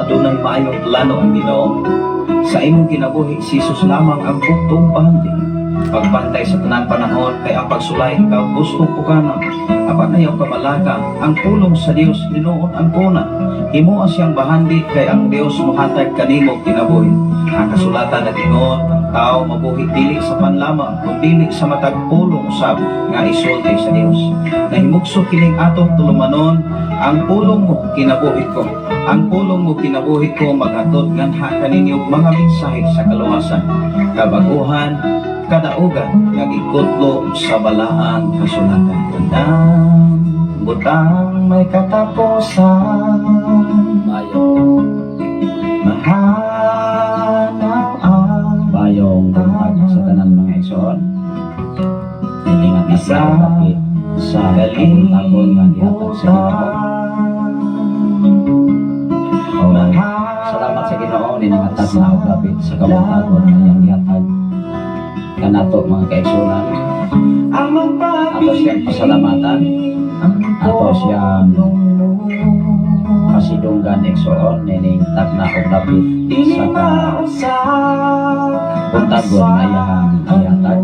adunay maayong plano ang Ginoo. Sa imong kinabuhi, si Jesus lamang ang buktong pahanding. Pagbantay sa tanang panahon, kay ang pagsulay ikaw gustong pukana. Apan ayaw kamalaka, ang pulong sa Dios linuon ang kuna. Himo siyang bahandi, kay ang Dios mohatag kanimo kinabuhi. Ang kasulatan na Ginoo, ang tao mabuhi dili sa panlamang, kundi sa matag pulong usab nga isulti sa Dios. Nahimugso kining atong tulumanon, ang pulong mo kinabuhi ko. Ang pulong mo kinabuhi ko maghatod nganha kaninyong mga mensahe sa kaluwasan, kabaguhan, kadaugan nga gikudlo sa balaang kasulatan. Tandang butang may katapusan, Bayong mahanaw ang bayong buntag sa tanan mga igsoon. Hindi nga isa kapit sa kabuntagon nga gihatag sa Ginoo. Salamat sa Ginoo ni nangatag na og kapit sa kabuntagon nga iyang gihatag kanato mga kaigsuonan. Ato siyang pasalamatan, ato siyang pasidunggan igsoon nining tagna og kapit sa kabuntagon nga iyang gihatag.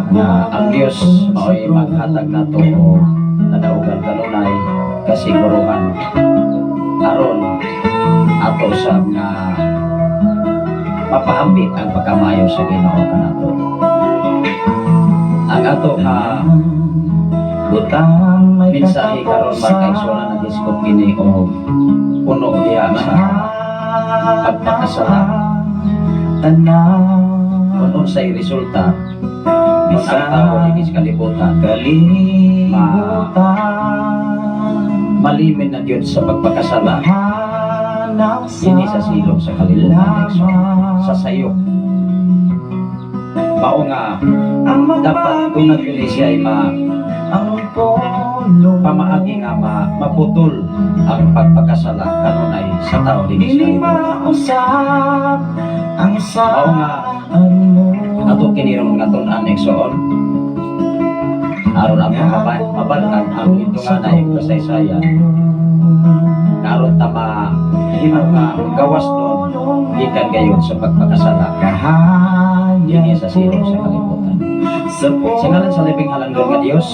Nga ang Dios mao'y maghatag nato og nadaugan kanunay kasiguruhan aron ato sa nga mapahambit ang pagkamayo sa Ginoo kanato. Ang ato nga Butang may mensahe karon mga kaigsunan na diskut kini o puno diha sa pagpakasala. Kung unsay resulta kung ang tao dinhi sa kalibutan malimin na gyud sa pagpakasala dinhi sa silong sa kalibutan sa sayop. Mao nga dapat kung nagpili siya ay pamaagi nga maputol ang pagpakasala kanunay sa tao dinhi sa kalibutan. Mao nga ato kinirong nga tun-an igsoon aron ako mabalkan ang ito nga na kasaysayan karon ta mahimo nga gawas nun gikan gayon sa pagpakasala dinhi sa silong sa kalibutan. Sa ngalan sa libing halangdon nga Dios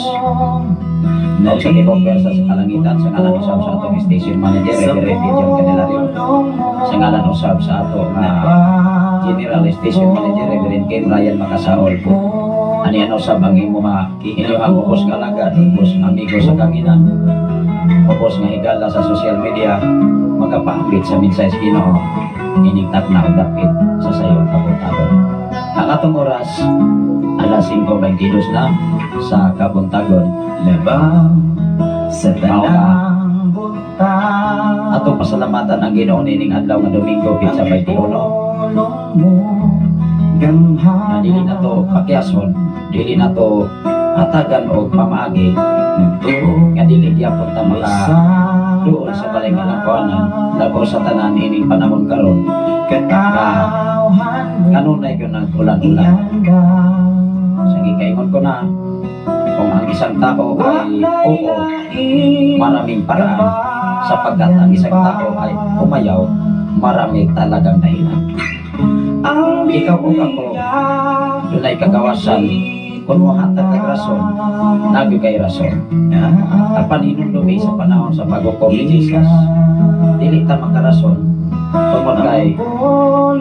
o sa tibok persa sa kalangitan, sa ngalan usab sa atong station manager Reverend John Candelario, sa ngalan usab sa ato General Station Manager Reverend Kim Ryan Makasaol, aniyan usab ang imo inyong upos nga lagad, upos amigo sa kanginan, upos nga higala sa social media, magapahambit sa mensahe sa Ginoo, ining takna o dapit sa sayo kabuntagon. Ang atong oras alas 5:22 na sa kabuntagon. Labang sa tanang butang Atong pasalamatan ang Ginoo nining adlaw nga Domingo Pizza 21. Na dili na to pakyason, dili na to hatagan o pamaagi, nga dili gyapon ta doon sa balay nga langkuanan labaw sa tanan ining panahon karon kanunay yun ang ulan-ulan. Sa gikaingon ko na kung ang isang tao ay oo, maraming paraan, sapagkat ang isang tao ay umayaw, marami talagang dahilan. Ikaw o ako, doon ay kagawasan, kung mahatag kag rason, nagugay rason. Ang paninundumi sa panahon sa paghukom ni Jesus, dili ta makarason, tungkol kay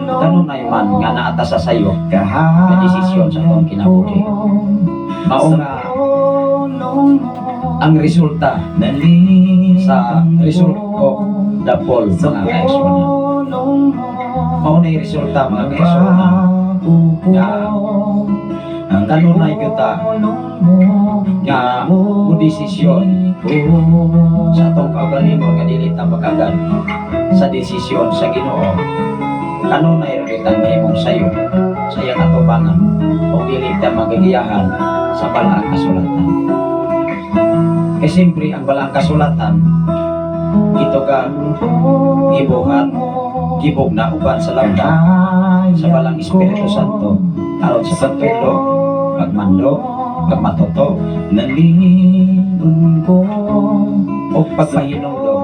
kanunay man nga naata sa sayo, nga desisyon sa akong kinabuhi. Mao nga ang resulta sa result of the poll mga kaigsunan. Mao na yung resulta mga kaigsunan nga ang kanunay kita nga desisyon sa atong kaugalingon nga dili ta makagad sa desisyon sa Ginoo. Kanunay rin kitang mahimong sayo sa iyang atubangan o dili ta magagiyahan sa balaang kasulatan. Kaya siyempre ang balaang kasulatan ito ka gibuhat gibog na uban sa lamda sa balang Espiritu Santo aron sa pagtulo, pagmando, pagmatuto, o pagpahinungdom,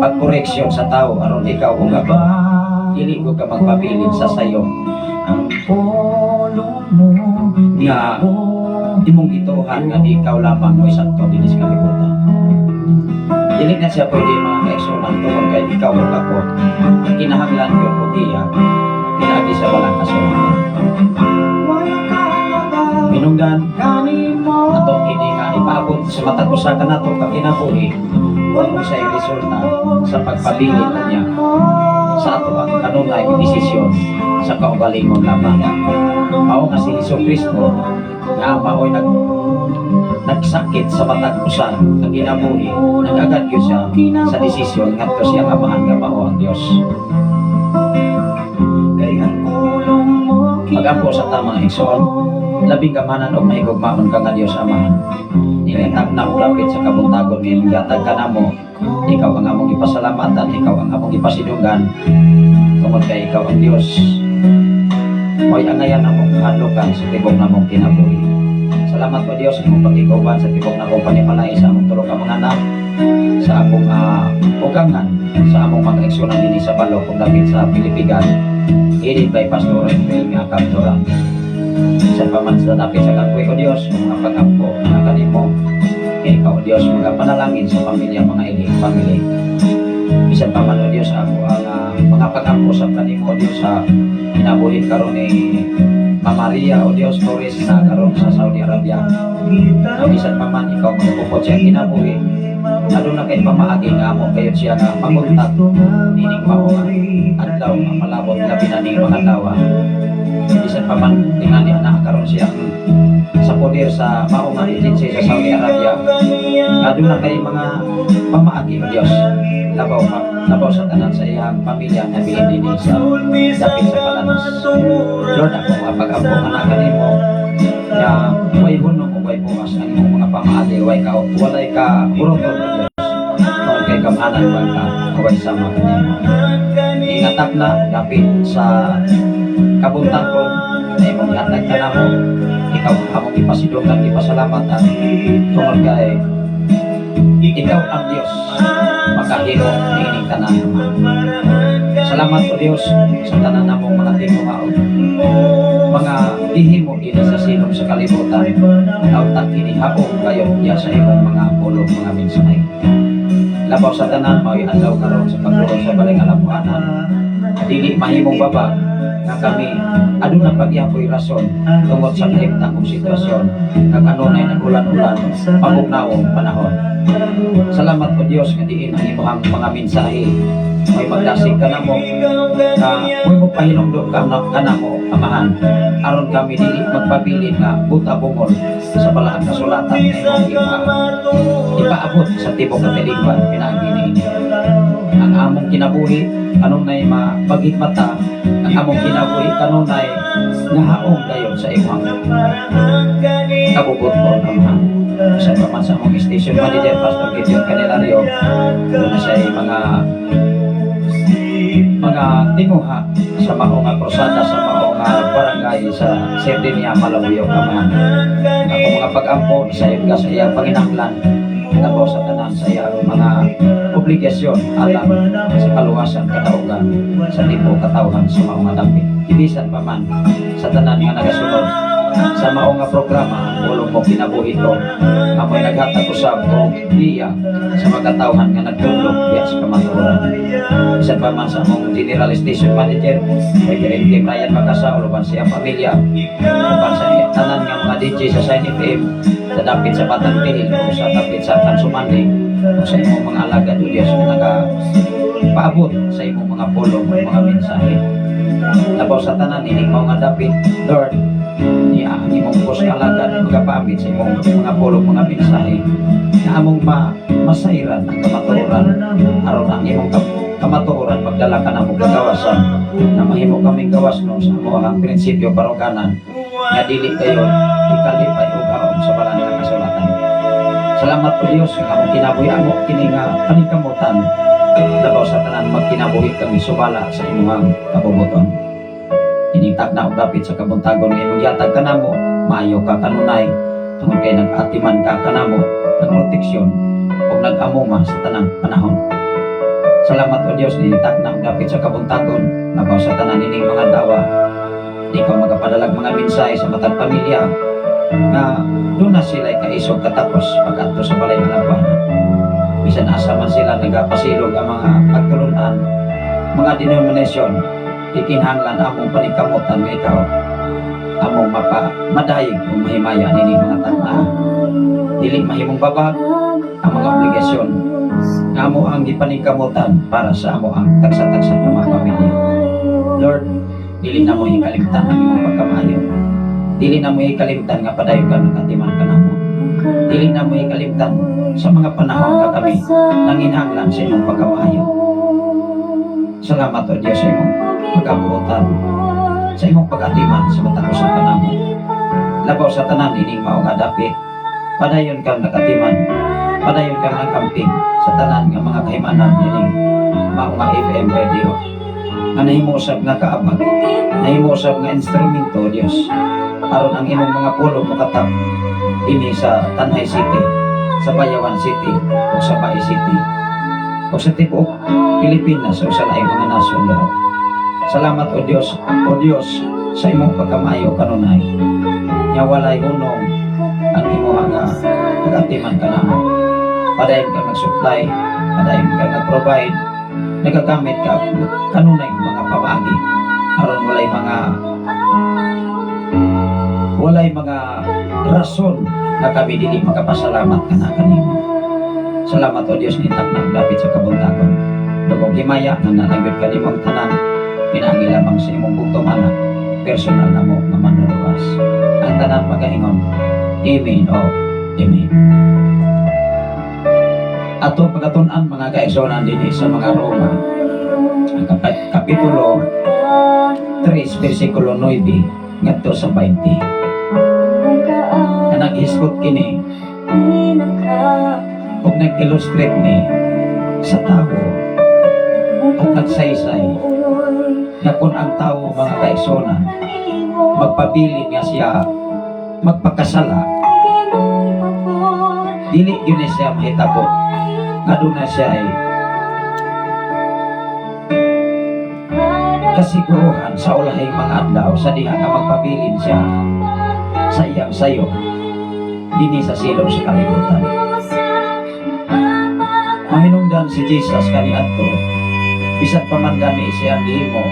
pagkoreksyon sa tao aron ikaw o gaba dili ko ka magpabilin sa sayo nga imong gituhan nga di ikaw lamang mo'y santo dinis kalibutan. Dili na siya pwede mga kaigsunan tungkol kay ikaw o ako kinahanglan yun o iya pinagi sa balang kasulatan. Minungdan ato hindi nga ipaabot sa matag usa ka nato ka kinabuhi kung sa resulta sa pagpabilin niya sa ato ang kanunay desisyon sa kaugalingon lamang. Mao nga si Jesucristo nga mao'y nagsakit sa matag usa ang kinabuhi, nagagad yun siya sa desisyon ngadto siya amahan nga mao ang Dios. Magampo sa tamang igsoon, labing kamanan o mahigugmaon ka nga Dios amahan. Nilatag na ulapit sa kabuntagon ngayon gatag ka na mo, ikaw ang among ipasalamatan, ikaw ang among ipasidungan, tungkol kay ikaw ang Dios. Mo'y angayan among hadlokan sa tibok na mong kinabuhi. Salamat po Dios sa imong pag-iguban sa tibok na mong panimalay sa among tulong ka mga anak, sa among ugangan, sa among mga eksunan din sa balo kung lapit sa Pilipigan, edit by Pastor Rafael nga Kaptura. Sa pamansa dapit sa kapwe o Dios, mga pag-ampo, mga kanimo, kay ikaw Dios, mga panalangin sa pamilya, mga iling family. Bisan pa man o Dios, ako ang mga pag-ampo sa kanimo o Dios sa kinabuhi karon ni Mama Maria o Dios Torres na karon sa Saudi Arabia. Na bisan pa man ikaw magpupot siya kinabuhi, lalo na kay pamaagi nga mo kayo siya nga pamuntat nining mao nga adlaw nga malabot labi na ning mga tawa. Bisan pa man tingali na karon siya sa poder sa mao nga agency sa Saudi Arabia. Lalo na kay mga pamaagi o Dios. Labaw sa tanan sa iyang pamilya na bilin din sa dapit sa palanos. Lord, ako mapag-ampo anak kanimo na way hunong o way bukas ang imong mga pamaagi, walay ka hurot o Diyos. Noon kay kamahanan wag ka, way sama kanimo. Ingatap na dapit sa kabuntang ko na imong hatag ka na mo. Ikaw among ipasidungan, ipasalamatan tungod kay ikaw ang Diyos makahimo niining tanan. Salamat po Diyos sa tanan namong mga tinuhaon, mga gihimo ini sa silong sa kalibutan, nautat kini haong kayo diya sa imong mga pulong mga mensahe. Labaw sa tanan mao'y adlaw karon sa pagtulong sa balay kalabuanan. Dili mahimong baba nga kami aduna pagyapoy rason tungod sa kahimtang kong sitwasyon nga kanunay nagulan-ulan pabugnawong panahon. Salamat po Diyos nga diin ang imong mga mensahe may magdasig ka na mo na may magpahinungdo ka na mo amahan aron kami dili magpabilin nga buta bungol sa balaang kasulatan na imong ipaabot sa tibok katilingban pinagi niini. Ang among kinabuhi kanunay mapaghigmata, ang among kinabuhi kanunay nahaong dayon sa imong kabubot ko naman. Sa paman sa among station manager Pastor Gideon Candelario na sa mga tinguha sa maong krusada sa maong barangay sa Sardinia, Malabuyo kaman. Ako mga pag-ampo sa iyong sa iyang panginahanglan labaw sa tanan sa iyang mga obligasyon alang sa kaluwasan kataugan sa tipo katawhan sa maong dapit. Ibisan pa man sa tanan nga nagasunod sa maong programa ulong mo kinabuhi ko amoy naghatag usab ko diya sa magkatawhan nga nagtulog diya sa kamaturan. Bisan pa man sa among general station manager Reverend Kim Ryan Magasa uban sa iyang pamilya uban sa tanan nga mga DJ sa Sign FM sa dapit sa Batang Pihil o sa dapit sa Tansumandi o sa imong mga alagad o Diyos na nagapaabot sa imong mga pulong mga mensahe. Labaw sa tanan ining mga dapit Lord niya ang imong pos alagad magapamit sa imong mga pulong mga mensahe na among masairan ang kamatuoran aron ang imong kamatuoran pagdala ka na mong kagawasan na mahimo kaming gawas no sa among prinsipyo paruganan nga dili kayo ikalipay o gaom sa balang nga kasulatan. Salamat po Diyos nga among kinabuhi amo kini nga paningkamutan labaw sa tanan magkinabuhi kami subala sa imong kabubuton. Initag na og dapit sa kabuntagon nga imong yatag kanamo maayo ka kanunay tungod kay nag-atiman ka kanamo nagproteksyon ug nag-amuma sa tanang panahon. Salamat o Diyos initag na og dapit sa kabuntagon labaw sa tanan ining mga dawa. Di ka magapadalag mga mensahe sa matang pamilya na doon na sila kaisog katapos pag-adto sa balay malabanan. Bisan asa man sila nagapasilog ang mga pagtulunan, mga denominasyon, ikinhanglan among paningkamutan nga ikaw, among madayig o mahimaya nini mga tanda. Dili mahimong babag ang mga obligasyon nga amo ang gipaningkamutan para sa amo ang tagsa-tagsa ng mga pamilya. Lord, dili na mo ikalimtan ang imong pagkamayo. Dili na mo ikalimtan nga padayon ka nakatiman ka na mo. Dili na mo ikalimtan sa mga panahon nga kami nanginhanglan sa imong pagkamayo. Salamat o Diyos sa imong pagkabuotan, sa imong pag-atiman sa matang usa ka namo. Labaw sa tanan ining mao nga dapit, padayon kang nakatiman, padayon kang nagkamping sa tanan nga mga kahimanan ining mao nga FM radio. Nga nahimusab nga kaabag, nahimusab nga instrumento Diyos aron ang imong mga pulo makatap ini sa Tanay City, sa Bayawan City o sa Bai City o sa tibuok Pilipinas o sa laing mga nasyon Lord. Salamat o Diyos sa imong pagkamayo kanunay nga walay hunong ang imong nga pag-atiman ka namo. Padayon ka mag-supply, padayon ka nag-provide, nagagamit ka kanunay mga pamaagi aron walay mga walay mga rason na kami dili makapasalamat kana kanimo. Salamat o Dios ni tak na dapit sa kabuntagon. Dugong himaya nga natagyod kanimo ang tanan, pinaagi lamang sa imong bugtong anak, personal na mo nga manluluwas. Ang tanan magaingon, Amen o Amen. Ato pagatunan mga kaigsonan dinhi sa mga Roma, ang kapitulo 3 versikulo 9 ngadto sa 20. Na naghiskot kini ug nag-illustrate ni sa tao at nagsaysay na kung ang tao mga kaigsonan magpabilin nga siya magpakasala, dili yun siya mahitabo nga doon na siya ay kasiguruhan sa ulahing mga adlaw sa diha nga magpabilin siya sa iyang sayo dinhi sa silong sa kalibutan. Mahinungdan si Jesus kaniadto bisan pa man gani siyang gihimo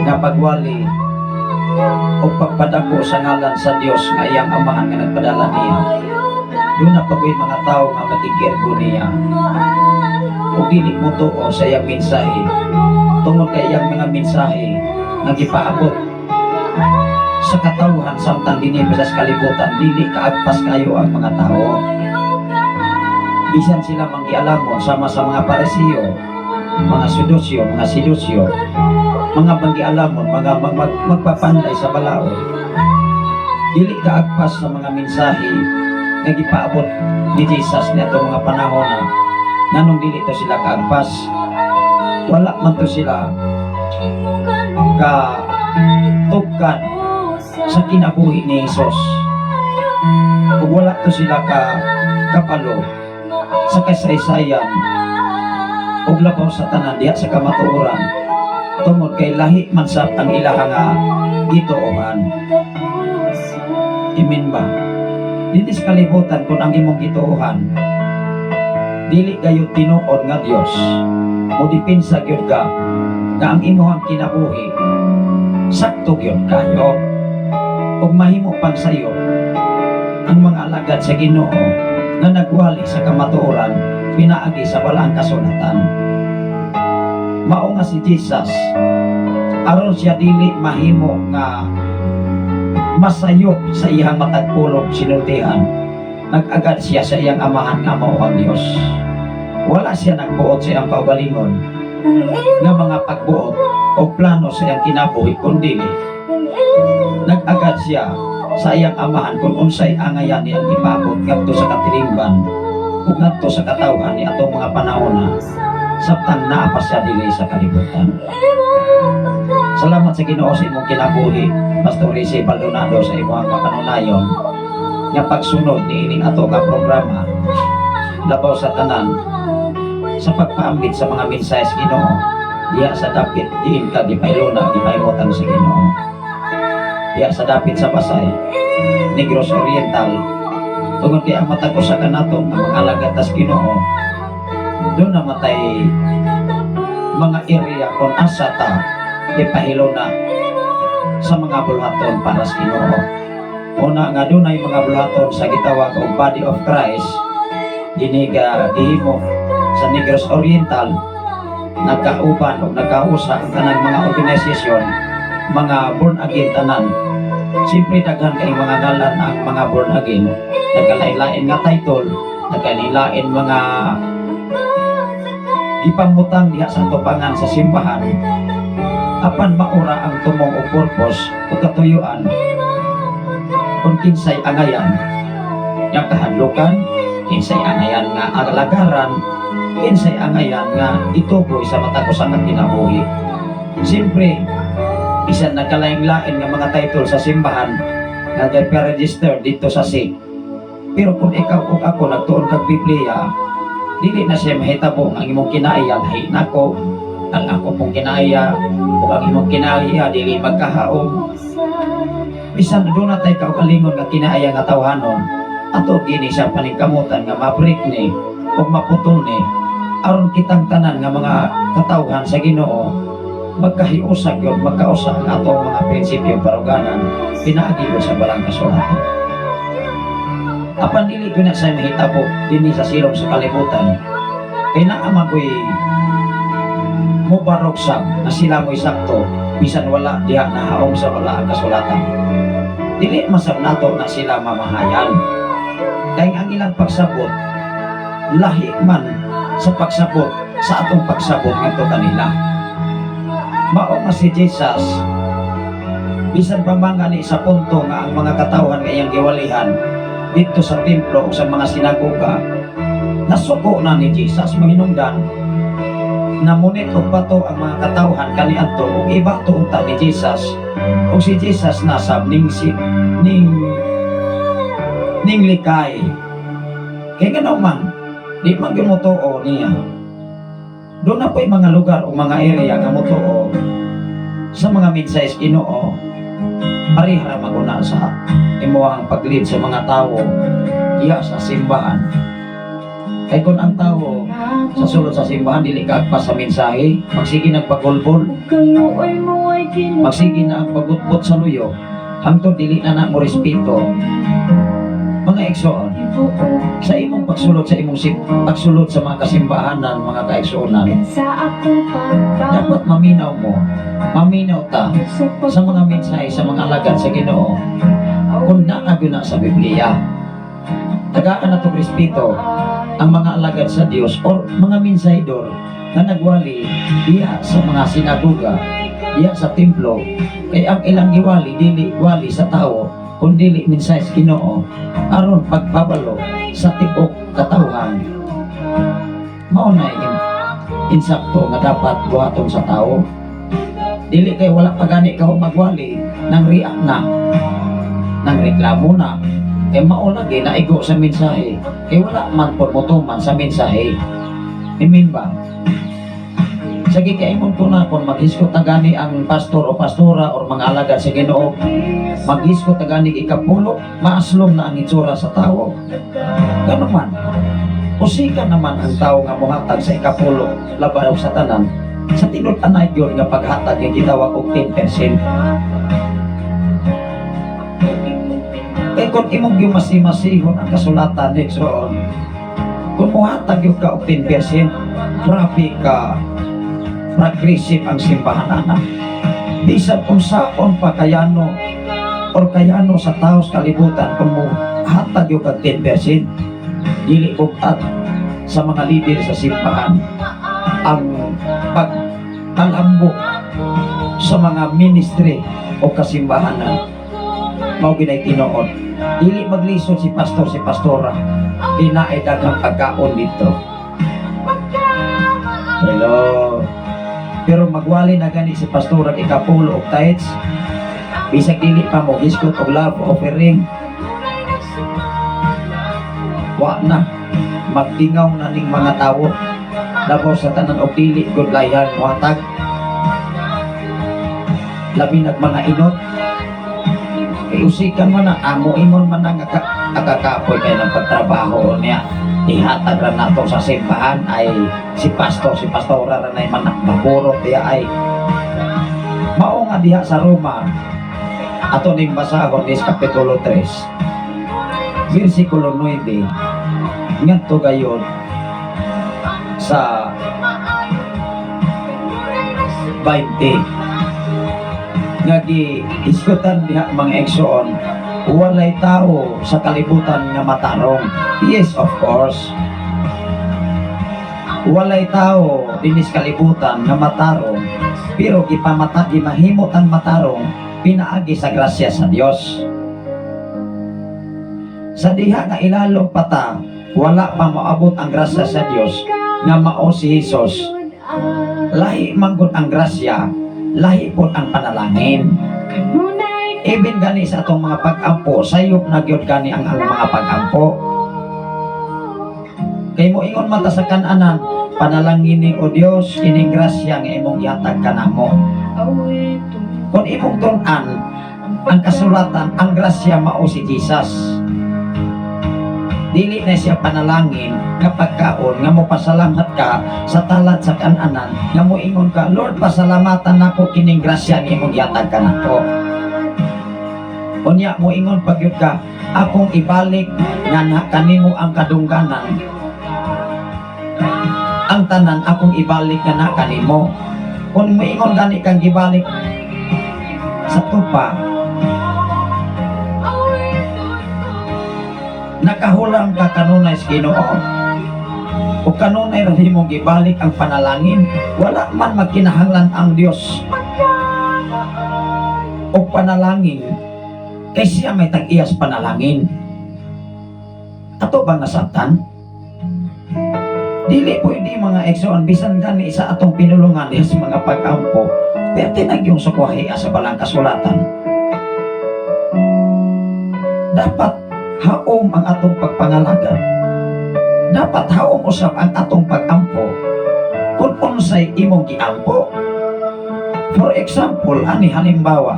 nga pagwali o pagpadako sa ngalan sa Dios nga iyang amahan nga nagpadala niya. Doon na pagoy mga tao nga matigirgo niya o dili mo tuo sa iyang mensahe tungod kay iyang mga mensahe nga gipaabot sa katawhan samtang dinhi sa kalibutan dili kaagpas kayo ang mga tao. Bisan sila manggialamon sama sa mga Parisiyo, mga Sadusyo, mga Sidusyo, mga manggialamon, mga magpapanday sa balaod, dili kaagpas sa mga mensahe nga gipaabot ni Jesus na itong mga panahon na nanong dili to sila kaagpas, wala man to sila katugkan sa kinabuhi ni Jesus, ug wala to sila kapalo sa kasaysayan ug labaw sa tanan diha sa kamatuoran tungod kay lahi man sab ang ilaha nga gituohan. Amen ba? Dili sa kalibutan kung ang imong gituohan dili kayo tinuod nga Dios, mo dipinsa gyud ka nga ang imong kinabuhi sakto gyud kayo ug mahimo pang sayo ang mga alagad sa Ginoo na nagwali sa kamatuoran pinaagi sa balaang kasulatan. Mao nga si Jesus aron siya dili mahimo nga masayop sa iyang matagpulog sinultian, nag-agad siya sa iyang amahan nga mao ang Dios. Wala siya nagbuot sa iyang kaugalingon nga mga pagbuot o plano sa iyang kinabuhi, kundi nag-agad siya sa iyang amahan kung unsay angayan niyang ipabot ngadto sa katilingban ug ngadto sa katawhan ni atong mga panahon na sabtang naa pa siya dili sa kalibutan. Salamat sa Ginoo sa imong kinabuhi, Pastor Rizzy Baldonado, sa imong kapanunayon nga pagsunod ni ining ato nga programa labaw sa tanan sa pagpaambit sa mga mensahe sa Ginoo diha sa dapit diin ka gipailuna gipaimutan sa Ginoo. Diya sa dapit sa Pasay, Negros Oriental, tungod kay ang matag usa ka nato nga mga alagad tas Ginoo, doon namatay mga area kung asa ta ipahilo na sa mga bulhaton para sa Ginoo. Una nga doon ay mga bulhaton sa gitawag og Body of Christ, diniga gihimo sa Negros Oriental, nagkauban o nagkausa ang tanang mga organisasyon, mga born again tanan. Siyempre daghan kay mga ngalan ang mga born again, nagkalain-lain nga title, nagkalain mga ipamutang diha sa tupangan sa simbahan, apan maura ang tumong o purpose o katuyuan kung kinsay angayan yang kahadlukan, kinsay angayan nga alagaran, kinsay angayan nga ituboy sa matag usa ka kinabuhi. Siyempre bisan nagkalain-lain nga mga title sa simbahan nga nagpa-register dito sa SIC, pero kung ikaw o ako nagtuon kag Biblia, dili na siya mahitabo ang imong kinaiya lahi nako, ang ako pong kinaiya o ang imong kinaiya dili magkahaom. Bisan doon na tayo kaugalingon nga kinaiya nga tawhanon, ato gini siya paningkamutan nga mabreak ni o maputol ni aron kitang tanan nga mga katawhan sa Ginoo magkahiusag yun, magkausa ang atong mga prinsipyo paruganan, pinaagi yun sa balang kasulatan. Apan dili ko na sa mahitabo dinhi sa silong sa kalibutan, kay naama ko'y mubarok sab na sila mo'y sakto, bisan wala diha nahaong sa wala ang kasulatan. Dili masab nato na sila mamahayan, kay ang ilang pagsabot, lahi man sa pagsabot sa atong pagsabot ngadto kanila. Mao nga si Jesus, bisan pa man gani sa punto nga ang mga katawhan nga iyang giwalihan dito sa templo o sa mga sinagoga, nasuko na ni Jesus mahinungdan, namunit og bato ang mga katawhan kaniadto ug iba tuunta ni Jesus, ug si Jesus nasab ning likay. Kaya nga man, di man gyud mo tuo niya. Doon na po yung mga lugar o mga area nga mo tuo sa mga mid-size Ginoo, parihara maguna sa imuhang pag-lead sa mga tao iya sa simbahan. Kay kung ang tao sa sulod sa simbahan dili kaagpas sa mensahe, magsige nagpagulbol, magsige na ang pagutbot sa luyo, hangtod dili na mo respeto. Mga igsoon, sa imong pagsulod sa imong pagsulod sa mga kasimbahanan, mga kaigsuonan, dapat maminaw ta sa mga mensahe sa mga alagad sa Ginoo kung naagyo na sa Biblia. Tagaan na to respeto ang mga alagad sa Dios o mga mensahedor na nagwali diya sa mga sinagoga, diya sa templo, kay ang ilang giwali dili wali sa tao kundi mensahe sa Ginoo aron pagpabalo sa tibok katawhan. Mao na insakto nga dapat buhaton sa tao. Dili kay wala pa gani ka magwali nang riak na, nang reklamo na, kay mao lagi naigo sa mensahe, kay wala man po motuman sa mensahe. Amen ba? Sige kay imong tunakon maghiskot na gani ang pastor o pastora o mga alagad sa Ginoo, maghiskot na gani ikapulo, maaslom na ang itsura sa tao. Ganun man, usika naman ang tao nga muhatag sa ikapulo labaw sa tanan, sa tinut-anay yun nga paghatag yung gitawag og 10%. Kaya kung imong yung masimasihon ang kasulatan next roon, kung muhatag yung ka og 10%, grabe ka progressive ang simbahan anak. Bisan kung saon pa kayano or kayano sa taos kalibutan kung muhatag yung ka 10%, dili bukat sa mga leader sa simbahan ang pagtalambo sa mga ministry o kasimbahanan. Mao ginay tinuod, dili maglisod si pastor si pastora, kinaay daghang pagkaon dito. Hello. Pero magwali na gani si pastora ikapulo og tithes, bisag dili pa mo giskot og love offering, wa na magtingaw na ning mga tawo labaw sa tanan og dili gud layhan muhatag, labi nag mga inot. Usikan man na amo ingon man ang akakapoy kay ng pagtrabaho niya, ihatag ra nato sa simbahan ay si pastor si pastora ra nay man maburot diya ay mao nga diha sa Roma ato ning basahon is kapitulo 3 versikulo 9 ngadto gayon sa 20 nga gi-iskutan diha mga igsoon, walay tao sa kalibutan nga matarong. Yes, of course, walay tao dinis kalibutan nga matarong, pero gimahimot ang matarong pinaagi sa grasya sa Dios. Sa diha nga ilalong pata wala pa maabot ang grasya sa Dios nga mao si Jesus, lahi manggod ang grasya, lahi po ang panalangin. Even gani sa atong mga pag-ampo, sayop na gyud gani ang mga pag-ampo. Kay mo ingon mata sa kananan, panalangin o Dios kining grasya nga imong ihatag kanamo. Kung imong tun-an ang kasulatan, ang grasya mao si Jesus. Dili na siya panalangin nga pagkaon nga mo pasalamat ka sa talat sa kananan nga mo ingon ka, Lord, pasalamatan nako kining grasya nimong yatag kanako. Unya mo ingon pagyud ka, akong ibalik nga na kanimo ang kadungganan. Ang tanan akong ibalik nga na kanimo. Kung mo ingon gani kang gibalik sa tupa, nakahulang ka kanunay sa Ginoo. O kanunay rin mong gibalik ang panalangin, wala man magkinahanglan ang Dios o panalangin kay siya may tag-iyas panalangin. Ato bang nasabtan? Dili pwede mga eksoon bisan gani sa atong pinulungan diha sa mga pag-ampo, pero tinagyong sukwahiya sa balang kasulatan. Dapat haom ang atong pagpangalaga. Dapat haom usab ang atong pag-ampo kung unsay imong giampo. For example, ani halimbawa,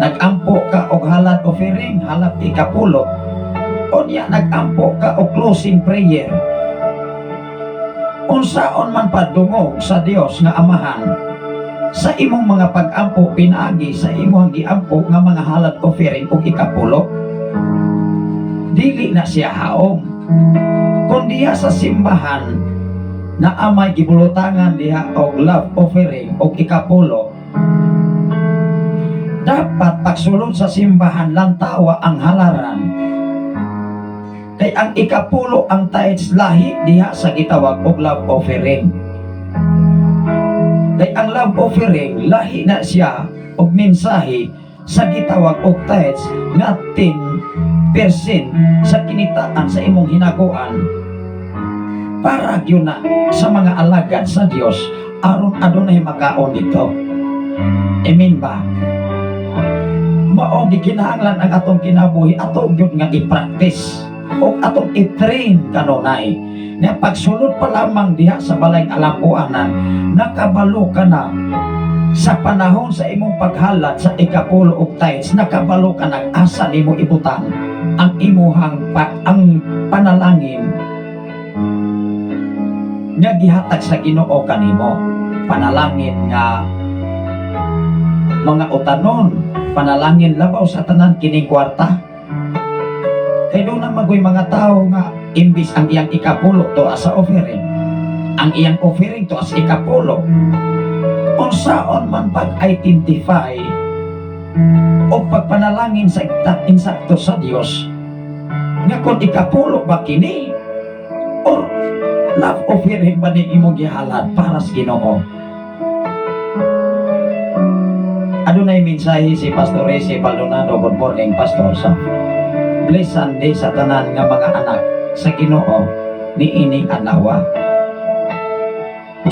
nag-ampo ka og halad offering, halap ikapulo, unya nag-ampo ka og closing prayer. Unsaon man padungog sa Dios nga Amahan sa imong mga pag-ampo pinaagi sa imong giampo nga mga halad offering og ikapulo, dili na siya haom. Kung diha sa simbahan na amay gibulutangan diha og love offering og ikapulo, dapat pagsulod sa simbahan lang tawa ang halaran. Kay ang ikapulo ang tithes lahi diha sa gitawag og love offering. Kay ang love offering lahi na siya og mensahe sa gitawag og tithes nga 10% sa kinitaan sa imong hinaguan para gyud na sa mga alagad sa Dios aron adunay makaon dito. Amen ba? Mao gikinahanglan ang atong kinabuhi ato gyud nga i-practice o atong i-train kanunay nga pagsulod pa lamang diha sa balay alampuanan, nakabalo ka na sa panahon sa imong paghalat sa ikapulo og tithes, nakabalo ka na asa nimo ibutang ang imuhang ang panalangin nga gihatag sa Ginoo kanimo. Panalangin nga mga utanon, panalangin labaw sa tanan kining kwarta. Kaya doon na magoy mga tao nga imbis ang iyang ikapulo to as a offering, ang iyang offering to as ikapulo, unsaon man pag-identify o pagpanalangin sa insakto sa Dios nga kung ikapulo ba kini or love offering ba ni imong gihalad para sa Ginoo. Adunay mensahe si Pastor Resi Baldonado. Good morning, Pastor. Sa Blessed Sunday sa tanan nga mga anak sa Ginoo ni ining adlaw.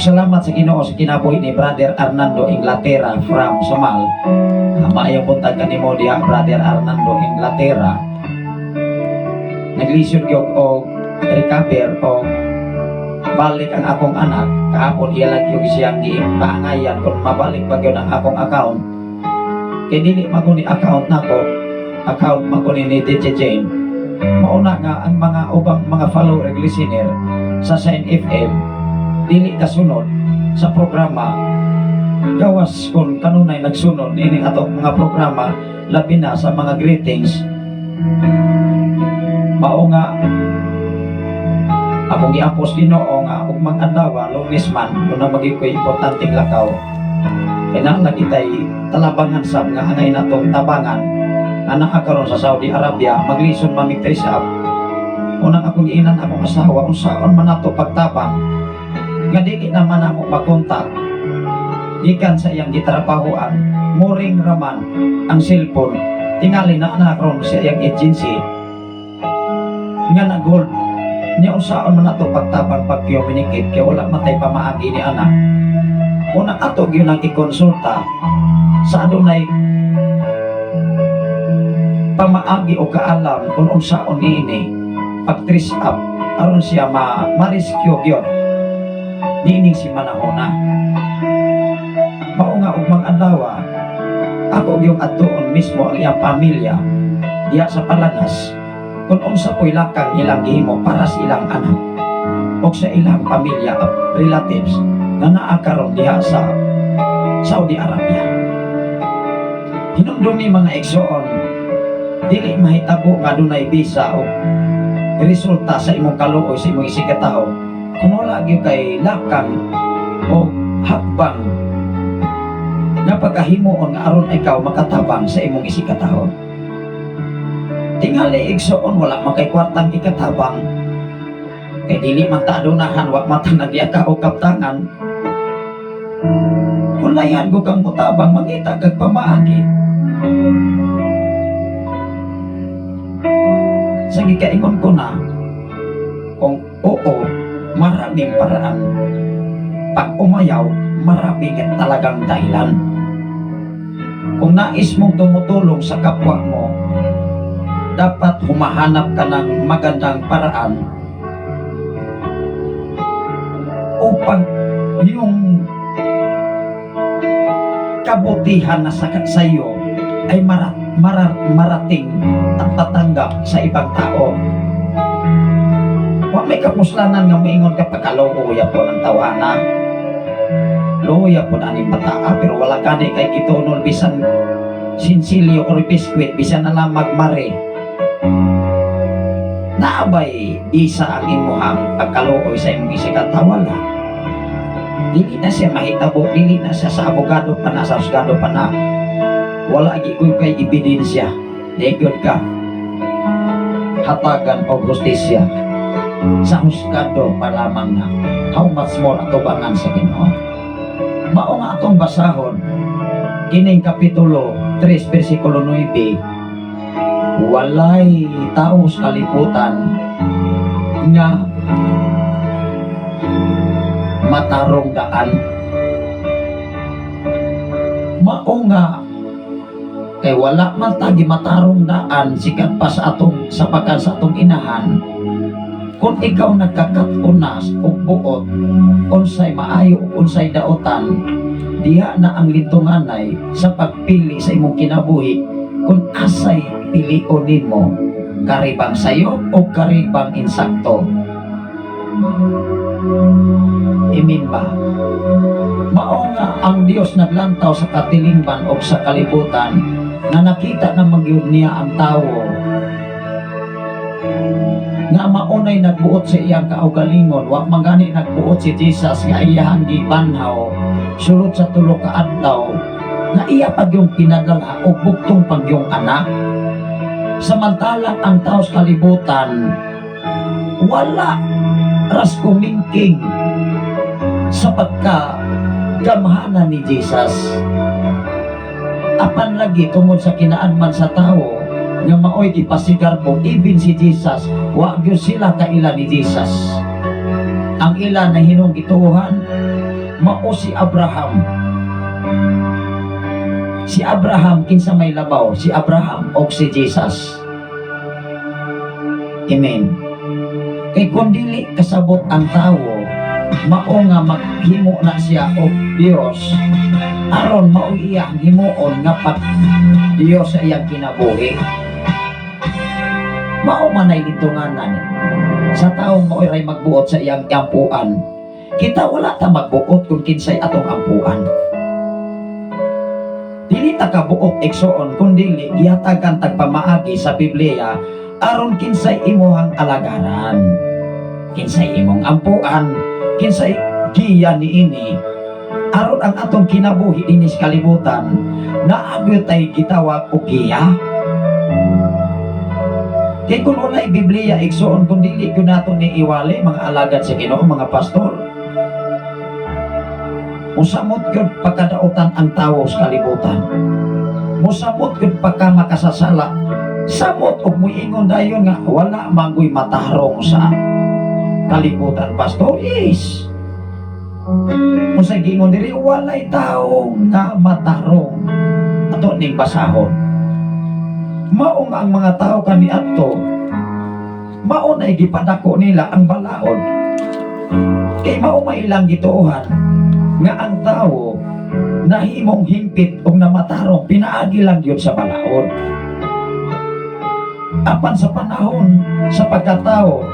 Salamat sa Ginoo sa kinabuhi ni Brother Arnando Inglaterra from Samal. Maayong buntag kanimo diha, Brother Arnando Inglaterra. Naglisod gyud og recover o balik ang akong anak. Kahapon iyalag yung siyang gipaangayan kung mabalik ba gyud ang akong account. Kaya dili maguni account nako, account maguni ni DJ Jane. Mauna nga ang mga ubang mga follower listener sa Sign FM dili kasunod sa programa. Gawas kung kanunay nagsunod ini atong mga programa, labi na sa mga greetings. Mao nga akong giapos Ginoo nga ug mga adlaw Lunes man kuna maging ko importanteng lakaw. Kaya nakitay talabangan sab nga angay natong tabangan nga nakakaroon sa Saudi Arabia maglisod mamigtrisap. Unang akong giinan akong asawa unsaon man nato pagtabang nga dili naman ako makontak gikan sa iyang gitrabahoan, muring raman ang cellphone tingali na nakakaroon sa iyang agency nga nag-hold niya unsaon man nato pagtabang pag-communicate kaya wala matay pamaagi ni anak. Unang ato gyud nang ikonsulta sa adunay pamaagi o kaalam kung unsaon niini pag-trace up aron siya ma-rescue gyud niining si manahona. Mao nga ug mga adlaw ako gyud adtuon mismo ang iyang pamilya diha sa Palagas kung unsa po'y lakang ilang gihimo para sa ilang anak o sa ilang pamilya at relatives na naakaroon diha sa Saudi Arabia. Hinumdumi mga igsoon, dili mahitabo nga dunay visa o resulta sa imong kaluoy sa imong isikataho kung wala gyud kay lakang o hakbang na pagkahimuon nga aron ikaw makatabang sa imong isikataho. Tingali igsoon, wala man kay kwartang ikatabang, kay dili man ta adunahan, wa man ta nagyaka o kaptangan. Kung layan ko kang mutabang, mangita kag pamaagi. Sa gikaingon ko na, kung oo, maraming paraan. Pag umayaw, maraming talagang dahilan. Kung nais mong tumutulong sa kapwa mo, dapat humahanap ka ng magandang paraan upang yung kabutihan na sakat sa iyo ay marating at tatanggap sa ibang tao. Huwag may kapuslanan nga maingon ka pagkaluya po ng tawana. Luya po na ni mataa, pero wala gani kay kitunol bisan sinsilyo o biskwit, bisan na lang magmare. Naabay isa ang imuhang pagkaluoy sa imong isikatawala. Dili na siya mahitabo, dili na siya sa abogado pa na, sa husgado pa na. Wala gikoy kay ebidensya. Degod ka. Hatagan o justisya sa husgado pa lamang na. How much more atubangan sa Ginoo? Mao nga atong basahon kining kapitulo 3 versikulo 9. Walay tao sa kalibutan nga matarong daan. Mao nga kay wala man tagi matarong daan sikat pa sa atong sapakan sa atong inahan. Kung ikaw nagkakatunas o buot, unsay maayo o unsay daotan, diha na ang lintunganay sa pagpili sa imong kinabuhi kung asay pilion nimo, karibang sayo o karibang insakto. Amen ba? Mao nga ang Dios naglantaw sa katilingban o sa kalibutan na nakita na magyud niya ang tawo nga maunay nagbuot sa iyang kaugalingon, wa mangani nagbuot si Jesus nga iyang gibanhaw sulod sa tulo ka adlaw na iya pag yung pinadala o buktong pag yung anak. Samantalang ang tao sa kalibutan wala ras kumingking sa pagka gamhanan ni Jesus. Apan lagi tungod sa kinaanman sa tao nga maoy ipasigar po, even si Jesus, wa gyud sila kaila ni Jesus. Ang ila na hinong gituhan mao si Abraham. Si Abraham kinsa may labaw, si Abraham o si Jesus. Amen. Kay kung dili kasabot ang tawo, mao nga maghimo na siya og Dios, aron mao iyang himuon nga pag Dios sa iyang kinabuhi. Mao man ay litunganan sa taong mao'y magbuot sa iyang ampuan. Kita wala ta magbuot kung kinsay atong ampuan. Dili ta kabuot igsoon kundi gihatagan tagpamaagi sa Biblia aron kinsay imuhang alagaran, kinsay imong ampuan, kinsay giya niini, aron ang atong kinabuhi dinhi sa kalibutan naagyo tay gitawag og giya. Kaya kung wala Biblia, igsoon kung dili ko nato ni iwali, mga alagad sa Ginoo, mga pastor. Musamot yun pagkadautan ang tao sa kalibutan. Musamot yun pagka makasasala. Samot o muingon dayon nga, wala manggoy matarong sa kalibutan, pastor. Yes. Kung sa gingon diri, walay tao nga matarong. Ato ning basahon. Mao nga ang mga tao kaniadto, mao na gipadako nila ang balaod. Kay mao mailang gituohan nga ang tao nahimong himpit og namatarong pinaagi lang yun sa balaod. apan sa panahon sa pagkatao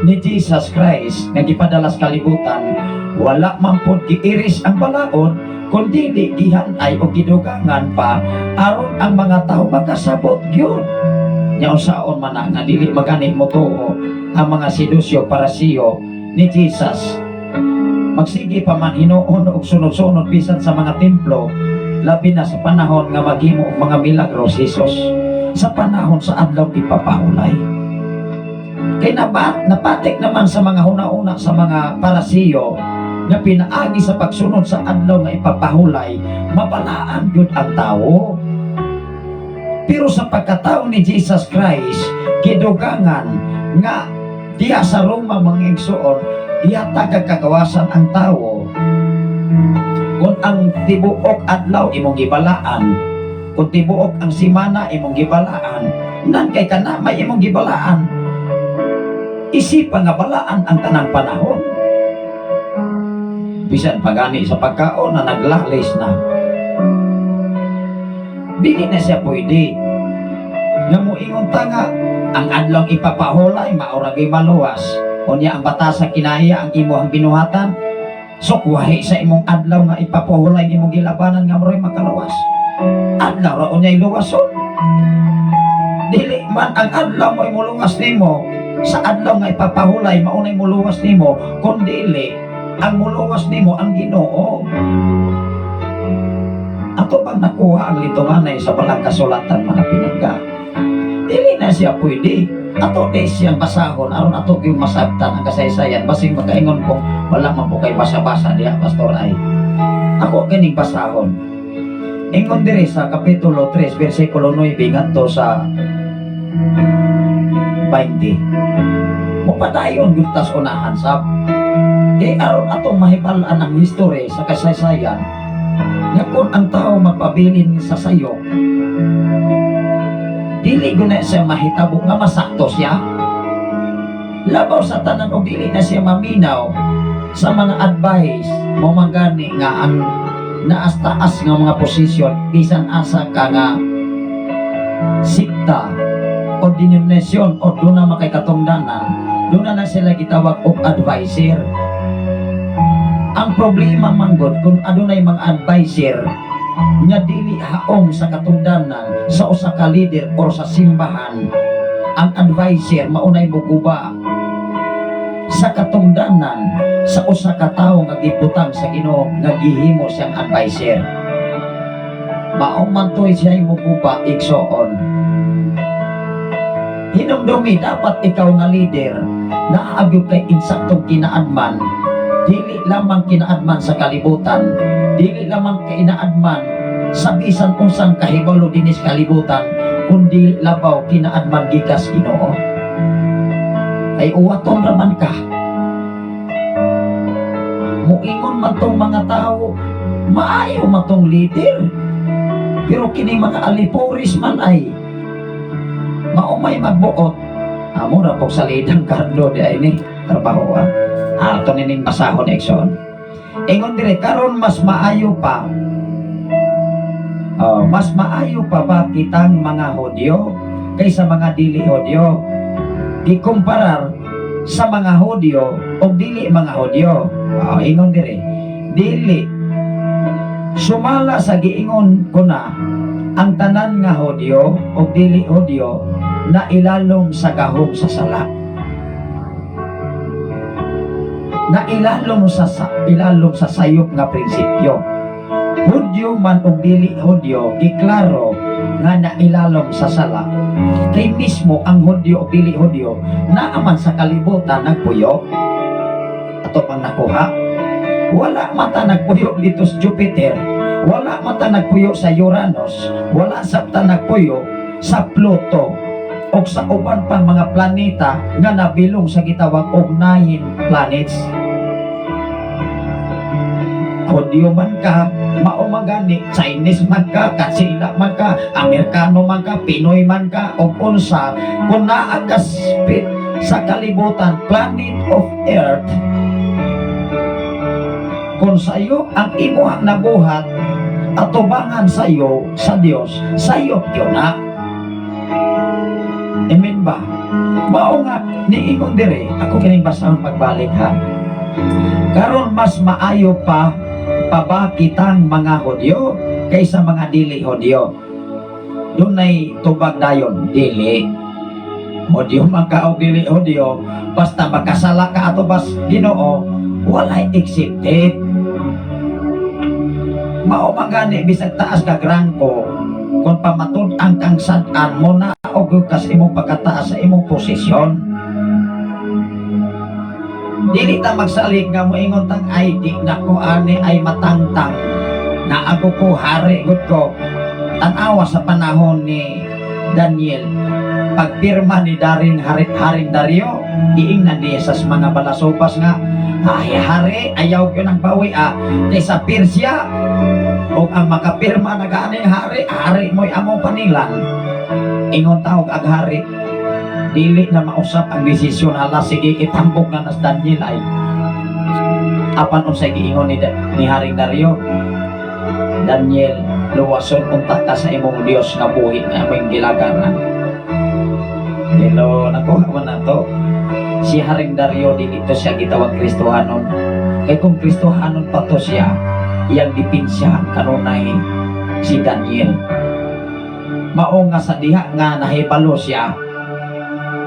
ni Jesus Christ nga gipadala sa kalibutan, wala man pod giiris ang balaod, kundi gihanay o gidugangan pa aron ang mga tao makasabot gyud. Nya usaon man na nga dili magani mo tuo ang mga sedusyo parasiyo ni Jesus. Magsige pa man hinuon og sunod-sunod bisan sa mga templo, labi na sa panahon nga maghimo og mga milagros Jesus, sa panahon sa adlaw ipapahulay. Kay napatik naman sa mga una-una sa mga parasiyo na pinaagi sa pagsunod sa adlaw nga ipapahulay, mabalaan gyud ang tawo. Pero sa pagkatao ni Jesus Christ, kidugangan nga diya sa Roma mga igsoon, diya tagakagawasan ang tawo. Kung ang tibuok adlaw imong gibalaan, kung tibuok ang simana imong gibalaan, nan kay kana may imong gibalaan, isipan nga balaan ang tanang panahon. Bisan pagani sa pagkaon na naglalis na, dili na siya pwede nga moingon tanga ang adlaw ipapahulay mauragay maluwas, unya ang batasa kinaya ang imo ang binuhatan. So kuwahi sa imong adlaw nga ipapahulay imong gilabanan nga maroy makaluwas, adlaw ra unyay luwason. Dili man ang adlaw mo imuluwas nimo sa adlaw nga ipapahulay maunay muluwas nimo, kundi dili ang muluwas nimo ang Ginoo. Ato bang nakuha ang litunganay sa balang kasulatan mga pinangga, dili na siya pwede. Ato di siyang basahon aron ato yung masabtan ang kasaysayan, basing makaingon kong wala man po kay basa-basa diya pastor ay ako kining basahon. Ingon diri sa kapitulo 3 versikulo 9 ngadto sa 20. Mupadayon gyud tas unahan sab. Kay aron atong mahibalaan ang history sa kasaysayan nga kung ang tao magpabilin sa sayo, dili guna siya mahitabo nga masakto siya. Labaw sa tanan o dili na siya maminaw sa mga advice mo magani nga ang naas-taas nga mga posisyon bisan asa ka nga sikta o denominasyon o doon na makikatungdanan, doon na sila gitawag og advisor. Ang problema manggod kung adunay mga advisor nga dili haom sa katungdanan sa usa ka leader or sa simbahan, ang advisor maunay muguba sa katungdanan sa usa ka tawo nga gibutang sa Ginoo nga gihimo siyang advisor. Mao man toy siya muguba igsoon. Hinumdumi dapat ikaw nga leader na agyud kay insaktong kinaadman, dili lamang kinaadman sa kalibutan, dili lamang kinaadman sa bisan unsang kahibalo dinis kalibutan, kundi labaw kinaadman gikas Ginoo. Ay uwaton raman ka. Muingon man tong mga tao, maayo man tong leader, pero kini mga alipuris man ay maumay magbuot. Amo ra pog salidang Carlo di ay ni trabaho. Ato nining basahon ekson. Ingon dire karon mas maayo pa. Mas maayo pa ba kitang mga Hudyo kaysa mga dili Hudyo? Ikumparar sa mga Hudyo o dili mga Hudyo. Ingon dire, dili sumala sa giingon ko na ang tanan nga Hudyo o dili Hudyo na ilalom sa gahom sa sala, na ilalom sa sayop nga prinsipyo. Hudyo man o dili Hudyo, giklaro nga nailalom sa sala. Kay mismo ang Hudyo o dili Hudyo naaman sa kalibutan nagpuyo. Ato pang nakuha, wala mata nagpuyo dito sa Jupiter, wala mata nagpuyo sa Uranus, wala sabta nagpuyo sa Pluto o sa uban pang mga planeta nga nabilong sa gitawag og 9 planets. Hudyo man ka, maumagani, Chinese man ka, Katsila man ka, Amerikano man ka, Pinoy man ka, o unsa, kung naagaspit sa kalibutan, planet of Earth, kung sayo ang imuhang nabuhat, atubangan sayo sa Dios, sayo yun na. Amen ba? Mao nga niingon dire, ako kining basahon pagbalik ha. Karon mas maayo pa pabakitang mga Hudyo kaysa mga dili Hudyo. Dunay tubag dayon, dili Hudyo man ka o dili Hudyo, basta makasala ka ato bas Ginoo, walay accepted. Mao man gani bisag taas ka grangko, kung pamatud-ang kang sad-an mo na og kas imong pagkataas sa imong posisyon. Dili ta magsalig nga moingon tang ay di na ko ani ay matangtang na ako ko hari gud ko. Tanawa sa panahon ni Daniel, pagpirma ni Haring Dario, diingnan niya sa mga balasopas nga, ay hari, ayaw ko ng bawi kaysa Persia, o ang makapirma na gani hari mo'y among panilan. Ingon tawag ag hari, dili na mausap ang desisyon, hala sige itambok na nas Daniel ay. Apan unsay giingon ni Haring Dario, Daniel, luwason unta ka sa imong Dios nga buhi nga among gilagaran. Hello, nakuha mo na to. Si Haring Dario, dito siya gitawag Kristohanon. Kaya kung Kristohanon pa to siya, iyang dipinsiyahan kanunay si Daniel. Mao nga sa diha nga nahibalo siya,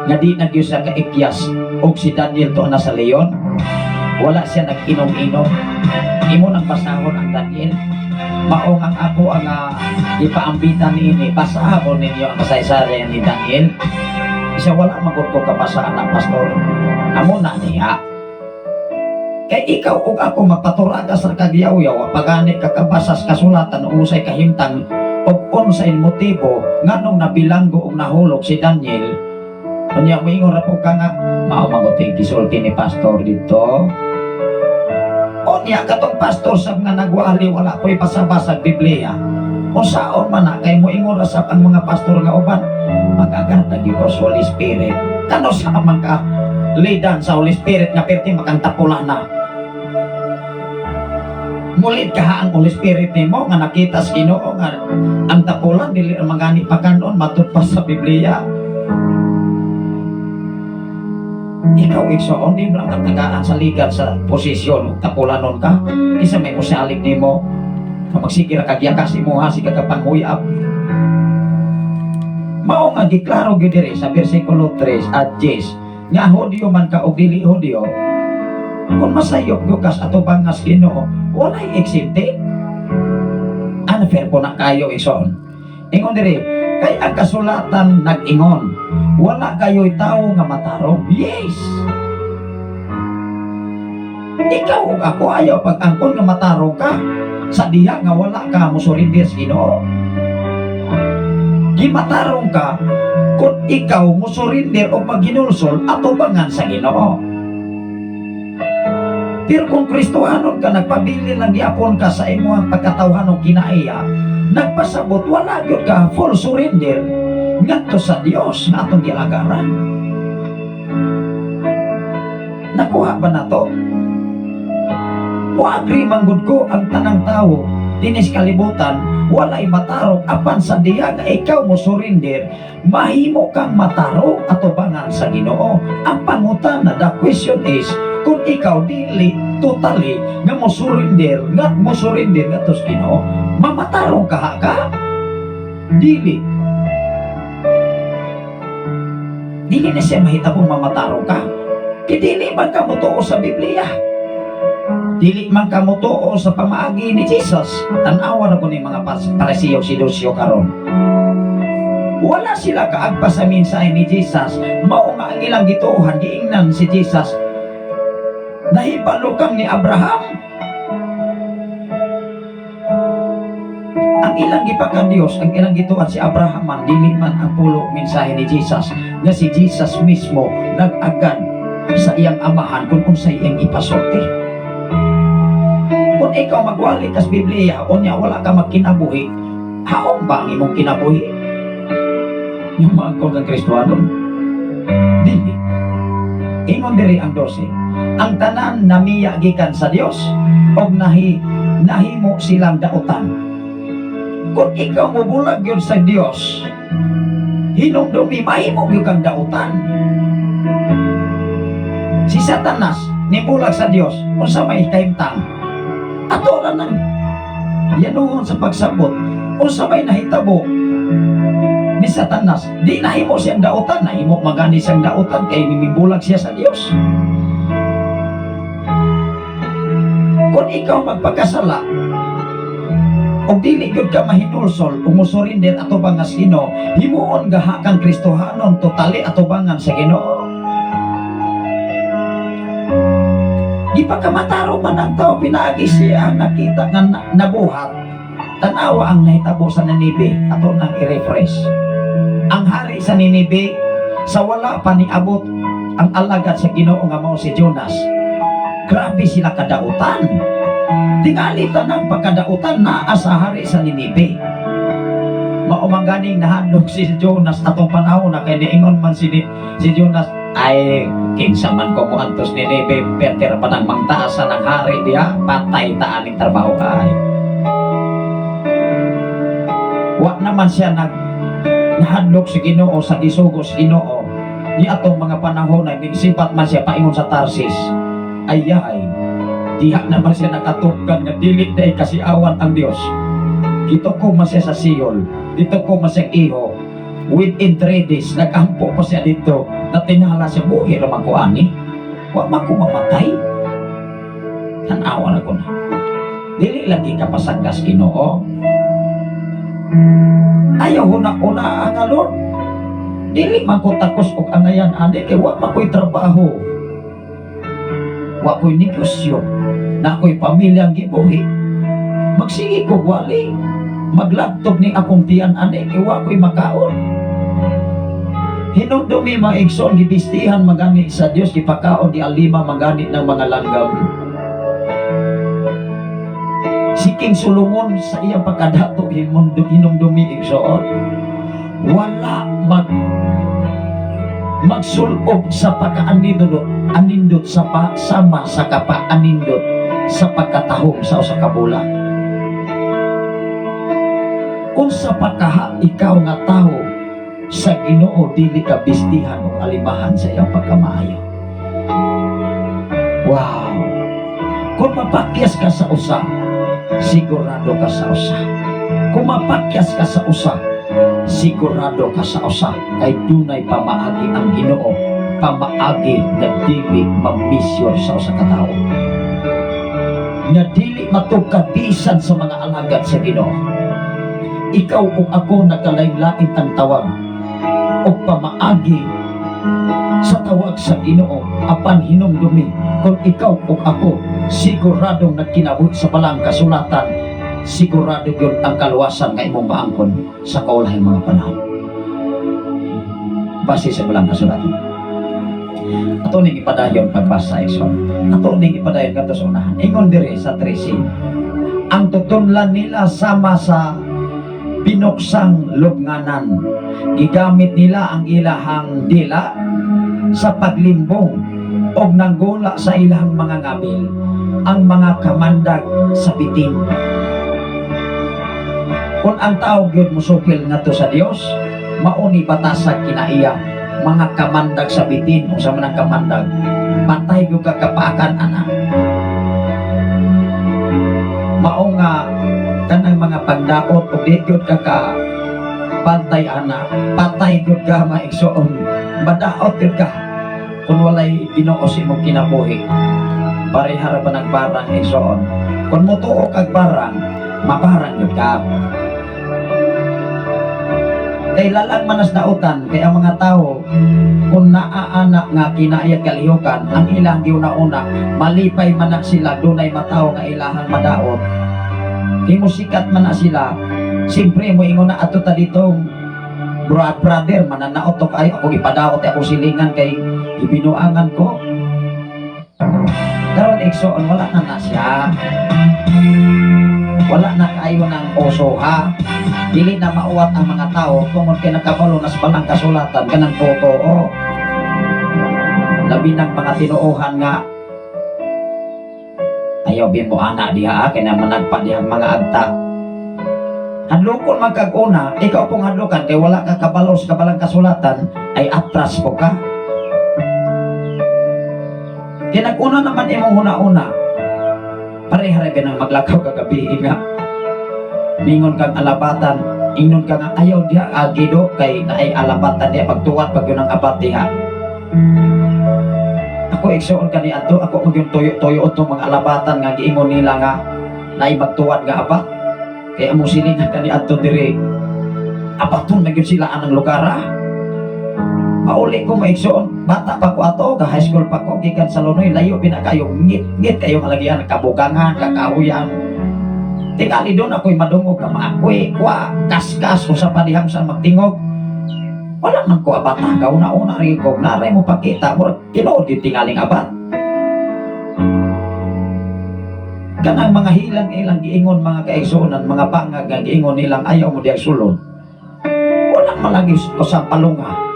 nga di na Diyos siya kaikyas, o si Daniel to na sa leon, wala siya nag-inom-inom. Imo nang pasahon ang Daniel. Mao nga ako ang ipaambitan niini, pasahon ninyo ang kasaysaryan ni Daniel. Isa wala magod ko kapasaan ng pastor. Amo na niya. Kaya ikaw ug ako magpaturaga sa kagyaw-yaw, pagani kakabasas kasulatan usay kahimtang ug unsay motibo nganong nabilanggo ug nahulog si Daniel. Unya moingon ra po ka nga mao maguti gisulti ni pastor dito. Unya katong pastor sab nga nagwali wala ko'y pasabasag Biblia. Kung saon man na kay moingon ra sab ang mga pastor nga uban magaganda gyud sa Holy Spirit. Kano sa man ka lidan sa Holy Spirit nga perti makantapulan na. Mulit ka ang Holy Spirit nimo nga nakita sa Ginoo nga ang tapulan dili magani pagkanon matud pa sa Biblia. Ikaw igsoon di lang katagaan sa ligat sa posisyon tapulanon ka isa may musalig nimo magsikira kagyakas imo ha si kagapanguyab. Mao nga giklaro gyud diri sa bersikulo 3 at 10 nga Hudyo man ka o dili Hudyo, kung masayop gyud kas ato bangas Ginoo walay eksente. Ano fair po na kayo ison ingon diri kay ang kasulatan nag-ingon wala kayo'y tao nga matarong. Yes! Ikaw ug ako ayaw pag-angkon nga matarong ka sa diha nga wala ka musurindir sa Ginoo. Gimatarong ka kung ikaw musurindir o maghinulsol atubangan sa Ginoo. Pero kung Kristohanon ka nagpabili lang gyapon ka sa imong pagkatawhanong kinaiya, nagpasabot wala gyud ka full surrender ngadto sa Dios nga atong gilagaran. Nakuha ba na to? Muagri manggod ko ang tanang tao dinis kalibutan walay matarong apan sa diha nga ikaw mo surrender mahimo kang matarong atubangan sa Ginoo. Ang pangutana, the question is kung ikaw dili totally nga mo surrender nga to sa Ginoo, mamatarong ka ka? Dili na siya mahita kung mamatarong ka. Dili man ka mutuo sa Biblia. Dili man ka mutuo sa pamaagi ni Jesus. Tanawa na ko ni mga Parisiyo si Lucio karon. Wala sila kaagpa sa mensahe ni Jesus. Mao nga ang ilang gituohan giingnan si Jesus. Nahibalo kang ni Abraham. Ang ilang gipakan Dios, ang ilang gituan si Abraham man, dili man ang pulo mensahe ni Jesus nga si Jesus mismo nag-agad sa iyang amahan kung unsay iyang ipasulti. Kung ikaw magwali kas Biblia, unya wala ka magkinabuhi, haong ba ang imong kinabuhi? Yung mga kong Kristohanon? Dili. Ingon diri ang 12. Ang tanan namiya gikan sa Dios og nahimo silang dautan. Kung ikaw mubulag yun sa Dios, hinumdumi mahimo gyud kang dautan. Si Satanas nibulag sa Dios unsa may kahimtang. Ato ra nang yanuhon sa pagsabot unsa may nahitabo ni Satanas, di nahimo siyang dautan, nahimo magani siyang dautan kay nimibulag siya sa Dios. Kung ikaw magpagkasala o dili gyud ka mahinulsol umusurin din ato bang nga sino himuon gaha kang Kristohanon totally ato bangan sa Ginoo. Di pa kamataro man ang tao pinaagi siya nakita nga nabuhat tanawa ang nahitabo sa Ninibe ato nang i-refresh. Ang hari sa Ninibe sa wala pa niabot ang alagad sa Ginoo nga mao si Jonas, grabe sila kadautan. Tingali tanang pagkadautan naa sa hari sa Ninibe. Maumangganing nahandog si Jonas atong panahon na kay niingon man si Jonas, ay kinsa man ko muantos Ninibe perter pa nang mangtaasan ng hari diha patay ta aning trabaho kay. Wa naman siya nahadlok si Ginoo sa isugo si Ginoo ni atong mga panahon na nagsipat man siya paingon sa Tarsis. Ayay, diha naman siya nakatugkan nga dili day kasiawan ang Dios. Dito ko man siya sa Siol, dito ko man siya iho. Within 3 days nagampo pa siya dito na tinala siya buhi ramang ko ani. Wa man ko mamatay. Tanawa na ko na. Dili lagi ka pasanggas Ginoo. Ayaw una-una ang Lord. Dili man ko takos og angayan ani kay wa man ko'y trabaho. Wa ko'y negosyo. Na ko'y pamilyang gibuhi. Magsige ko wali. Maglabtob ni akong tiyan ani kay wa ko'y makaon. Hinumdumi mga igsoon gibistihan magani sa Dios gipakaon di alima magani ng mga langgam. Siking sulungon sa iyang pagkadato hinumdumi igsoon. Wala magsulog sa pagkaanindot sa sama sa kapaanindot sa pagkatahong sa usa ka bulan. Kung sa pagkaha ikaw nga tawo sa Ginoo dili ka bistihan o alimahan sa iyang pagkamaayo. Wow! Kung mapakyas ka sa usa, sigurado ka sa usa. Kung mapakyas ka sa usa, sigurado ka sa usa kay dunay pamaagi ang Ginoo, pamaagi na dili mamisyon sa usa ka tawo, na dili matugkad bisan sa mga alagad sa Ginoo. Ikaw ug ako nagkalain-lain ang tawag o pamaagi sa tawag sa Ginoo apan hinumdumi. Kung ikaw ug ako siguradong nagkinabot sa balang kasulatan, sigurado yun ang kaluwasan nga imong maangkon sa kaulahing mga panahon base sa balang kasulatan. Ato ning ipadayon pagbasa ison, ato ning ipadayon kadto sa unahan. Ingon diri sa 13, ang tutunlan nila sama sa pinuksang lubnganan, gigamit nila ang ilahang dila sa paglimbong o nanggula sa ilahang mga ngabil, ang mga kamandag sa bitin. Kung ang tao gyud musupil ngadto sa Dios, mauni batasag kinaiya mga kamandag sa bitin. Unsa man ang kamandag? Patay gyud ka kapaakan ana. Mao nga kanang mga pagdaot ug di gyud ka pantay ana, patay gyud ka maigsoon. Madaot gyud ka kung walay Ginoo sa imong kinabuhi. Parehara ba nagbarang igsoon? Kung motuo kag barang, mabarang gyud ka. Kay lalang manas dautan kay ang mga tao kung naaanak nga kinayag kalihukan ang ilang giuna-una malipay man na sila dunay mataw nga ilahang madaot. Kay musikat man na sila, siyempre mo ingon na ato ta ditong brother mananaot to kayo ako ipadaot ako silingan kay ibinuangan ko. Karon igsoon wala na siya. Wala na kayo ng oso ha. Dili na mauwat ang mga tao tungod kay nakabalo na sa balang kasulatan kanang totoo. Labi ng mga tinuohan nga ayaw bin mo ana diha kay na managpa diha mga agta. Hadlokon man kag una, ikaw pong hadlokan kay wala ka kabalo sa kabalang kasulatan ay atras po ka. Kinag-una naman imong huna-una, pare-hare ka nang maglakaw kagabi nga. Ningon kang alabatan, ingnon ka nga ayaw diha agido kay naay alabatan diha pagtuwat pag yun ang abat diha. Ako igsuon ka ni adto, ako magyun toyo-toyo itong mga alabatan nga giingon nila nga naay magtuwat nga abat. Kaya mo silingan ka ni adto diri. Abaton nagyun sila anang lugara. Mauli ko maigsuon, bata pa ko ato, ka high school pa ko, gikan sa Lunoy, layo pinakayo, ngit kayo malagyan, kabugangan, kakahuyan. Tingali doon ako'y madungog na maakoy, kwa, kas-kas, kung sa padiham sa magtingog. Wala man ko abat na, kauna-una rin ko, naray mo pakita, mo tinood yung tingaling abat. Kanang mga hilang-ilang giingon, mga kaigsunan, mga bangag nga giingon nilang ayaw mo diag sulod. Wala malagi ko sa palunga.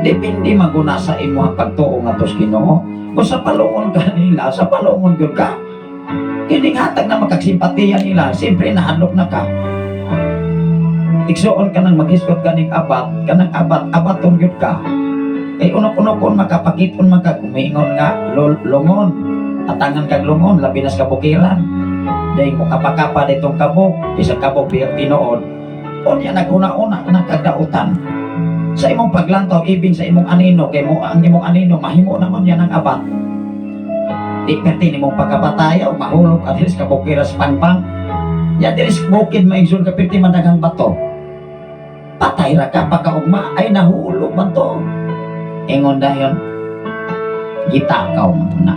Depende maguna sa imo ang pagtuo nga tos Ginoo. Kung sa palungon ka nila, sa palungon gyud ka. Kining hatag na makagsimpatiya nila, siyempre nahanok na ka. Igsuon ka nang maghisgot ka ning abat, kanang abaton gyud ka. Kay uno-uno kon makapakipon umiingon nga lungon. Atangan kag lungon, labi na sa kabukiran. Dahil mo kapakapa ditong kabok, isang kabok biyang tinuod. Unya naguna-una nagkagdautan. Sa imong paglantaw, ibig sa imong anino, kay mo ang imong anino, mahimo naman yan ang abat. Di perti ni mong pagkabatayaw, mahulog at hilis kabukiras pangpang. Ya diris bukid maigsun ka perti madagang bato. Patay ra ka pagkaugma, ay nahulog man to. Ingon dayon, gitakaw man to na.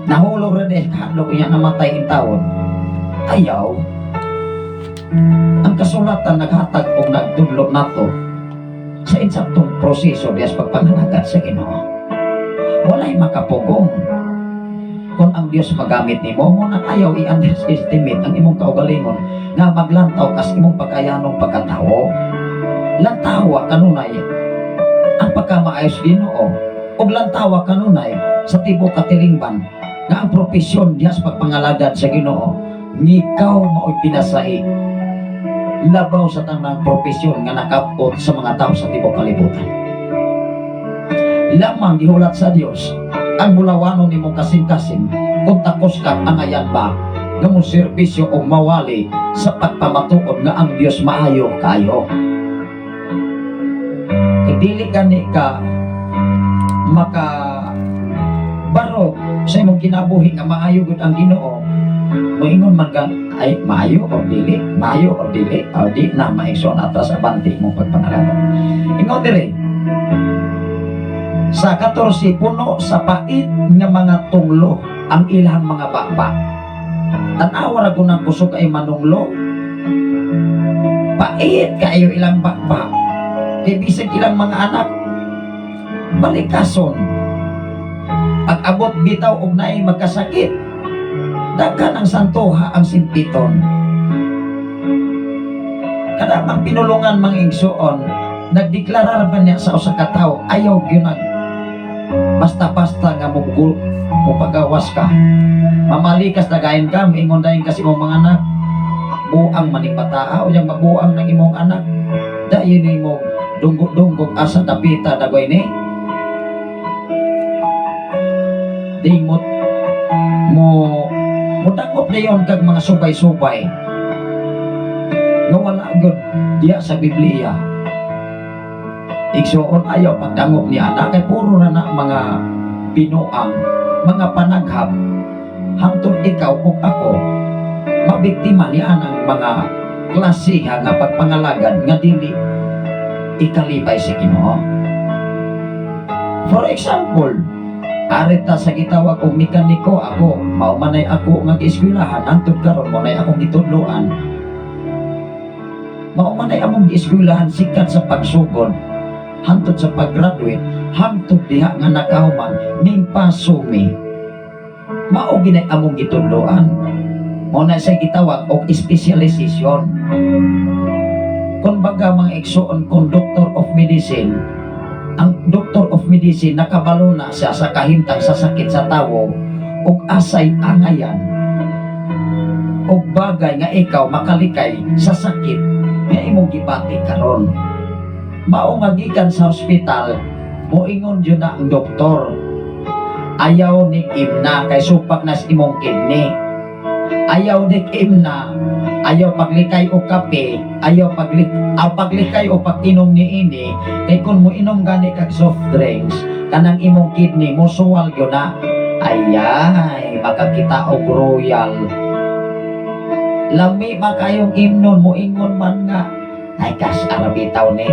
Nahulog ra din, hadlok niya namatay in taon. Ayaw. Ang kasulatan naghatag o nagdudlok na to, sa insaktong proseso diyas pagpangalagat sa Ginoo. Walay makapugong. Kung ang Diyos magamit nimo, mo nang ayaw i-underestimate ang imong kaugalingon nga maglantaw kas imong pagkayanong pagkatawo. Lantawa kanunay ang pagkamaayos Ginoo, ug lantawa kanunay sa tibok katilingban nga ang propesyon diyas pagpangalagad sa Ginoo, ngikaw mao'y pinasai labaw sa tanang propesyon nga nakapot sa mga tao sa tibok kalibutan. Lamang gihulat sa Dios ang bulawanon nimong kasing-kasing kung takos ka ang ayan ba nga mong serbisyo o mawali sa pagpamatuod nga ang Dios maayo kayo. Dili gani ka maka baro sa imong kinabuhi nga maayo gud ang Ginoo. Moingon man ka, ay maayo o dili, o di na maigsoon atras sa banti mong pagpangalaman. Ingon dire, sa 14 puno sa pait nga mga tunglo ang ilang mga baba. Tanawa ra ko ng kusog ay manunglo. Pait kayo ilang baba. Kay bisag ilang mga anak balikason. Pag abot bitaw og naay magkasakit, daghan ang santoha ang simpiton. Kada mang pinulungan mang igsuon, nagdeklarar ba niya sa usa ka tawo, ayaw gyud nag basta-basta nga mo pagawas ka. Mamalikas dagayon ka, maingon dayon kasi imong mga anak. Buang manipataa o yang mabuang ng imong anak. Dayon ni mo dunggog asa dapita dagoy ni. Dimot mo mudangop na yun kag mga subay-subay nga wala agad diya sa Biblia. Igsuon ayaw pagdangop ni anak kay puro na mga binuang, mga panaghap hangtod ikaw ug ako mabiktima ni anang mga klasiha nga pagpangalagad nga dili ikalipay si Ginoo. For example, arita sa gitawag og mekaniko ako, maumanay ako nga gieskwelahan hangtod karon mo nay akong gitudloan. Maumanay among gieskwelahan sikat sa pagsugod hangtod sa pag-graduate, hangtod diha nga nakahuman ning pasumi. Mao ginay among gitudloan. Mo na sa gitawag og specialization. Kung baga mga igsuon kung Doctor of Medicine, ang Doctor of Medicine nakabalo na siya sa kahimtang sa sakit sa tawo ug asay angayan. og bagay nga ikaw makalikay sa sakit nga imong gibati karon. Mao nga gikan sa ospital, moingon yun na ang doktor, ayaw ni imna kay supak nas imong kidney. Ayaw ni imna, ayaw paglikay o kape, ayaw paglikay o pag-inom ni ini, kay kung mo inom gani kag soft drinks, kanang imong kidney mo suwal yun na. Ayay, makakita og royal. Lami makayong imnon mo ingon man nga, ay kas arabitaw ni.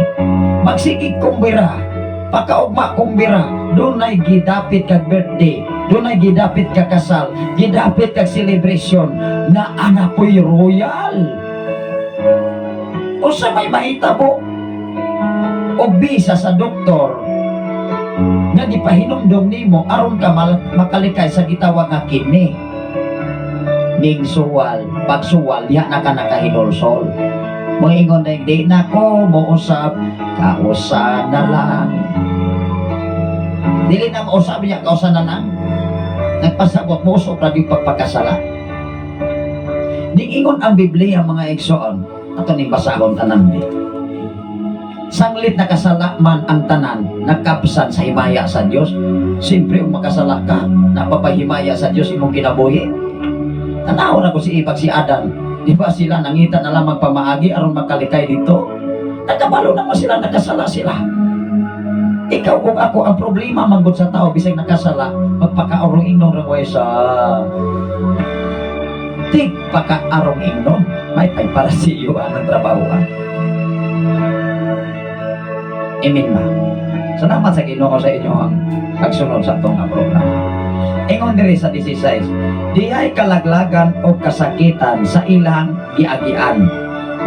Magsigig kumbira, pakaugma kumbira, dunay gidapit kag birthday, dunay gidapit kag kasal, gidapit kag celebration na anakoy royal. O sa may mahitabo og bisa sa doktor nga gipahinumdom nimo aron ka makalikay sa gitawag nga kidney. Ning suwal, pag suwal, diha na ka nakahinulsol. Moingon na hindi na ko mousap, kausa na lang. Dili na mausap niya, kausa na lang. Nagpasabot mo usap na di pagpagkasala. Ning ingon ang Biblia mga igsoon, ato ning basahon tanan di. Sanglit na kasala man ang tanan, nagkapsan sa himaya sa Dios. Siyempre, kung makasala ka, napapahimaya sa Dios imong kinabuhi. Tanaw na ko si Ibag, si Adan. Di ba sila nangita na lamang pamaagi aron makalikay dito? Nagkabalo naman sila, nakasala sila. Ikaw kung ako, ang problema manggod sa tao, bisag nakasala, magpakaarong ingnon rin sa... Tig pakaarong ingnon, may tay para si iyo ang trabaho. Amen ba? Salamat sa Ginoo sa inyo ang pagsunod sa itong program. Ingon diri sa 16, dihay kalaglagan o kasakitan sa ilang giagian.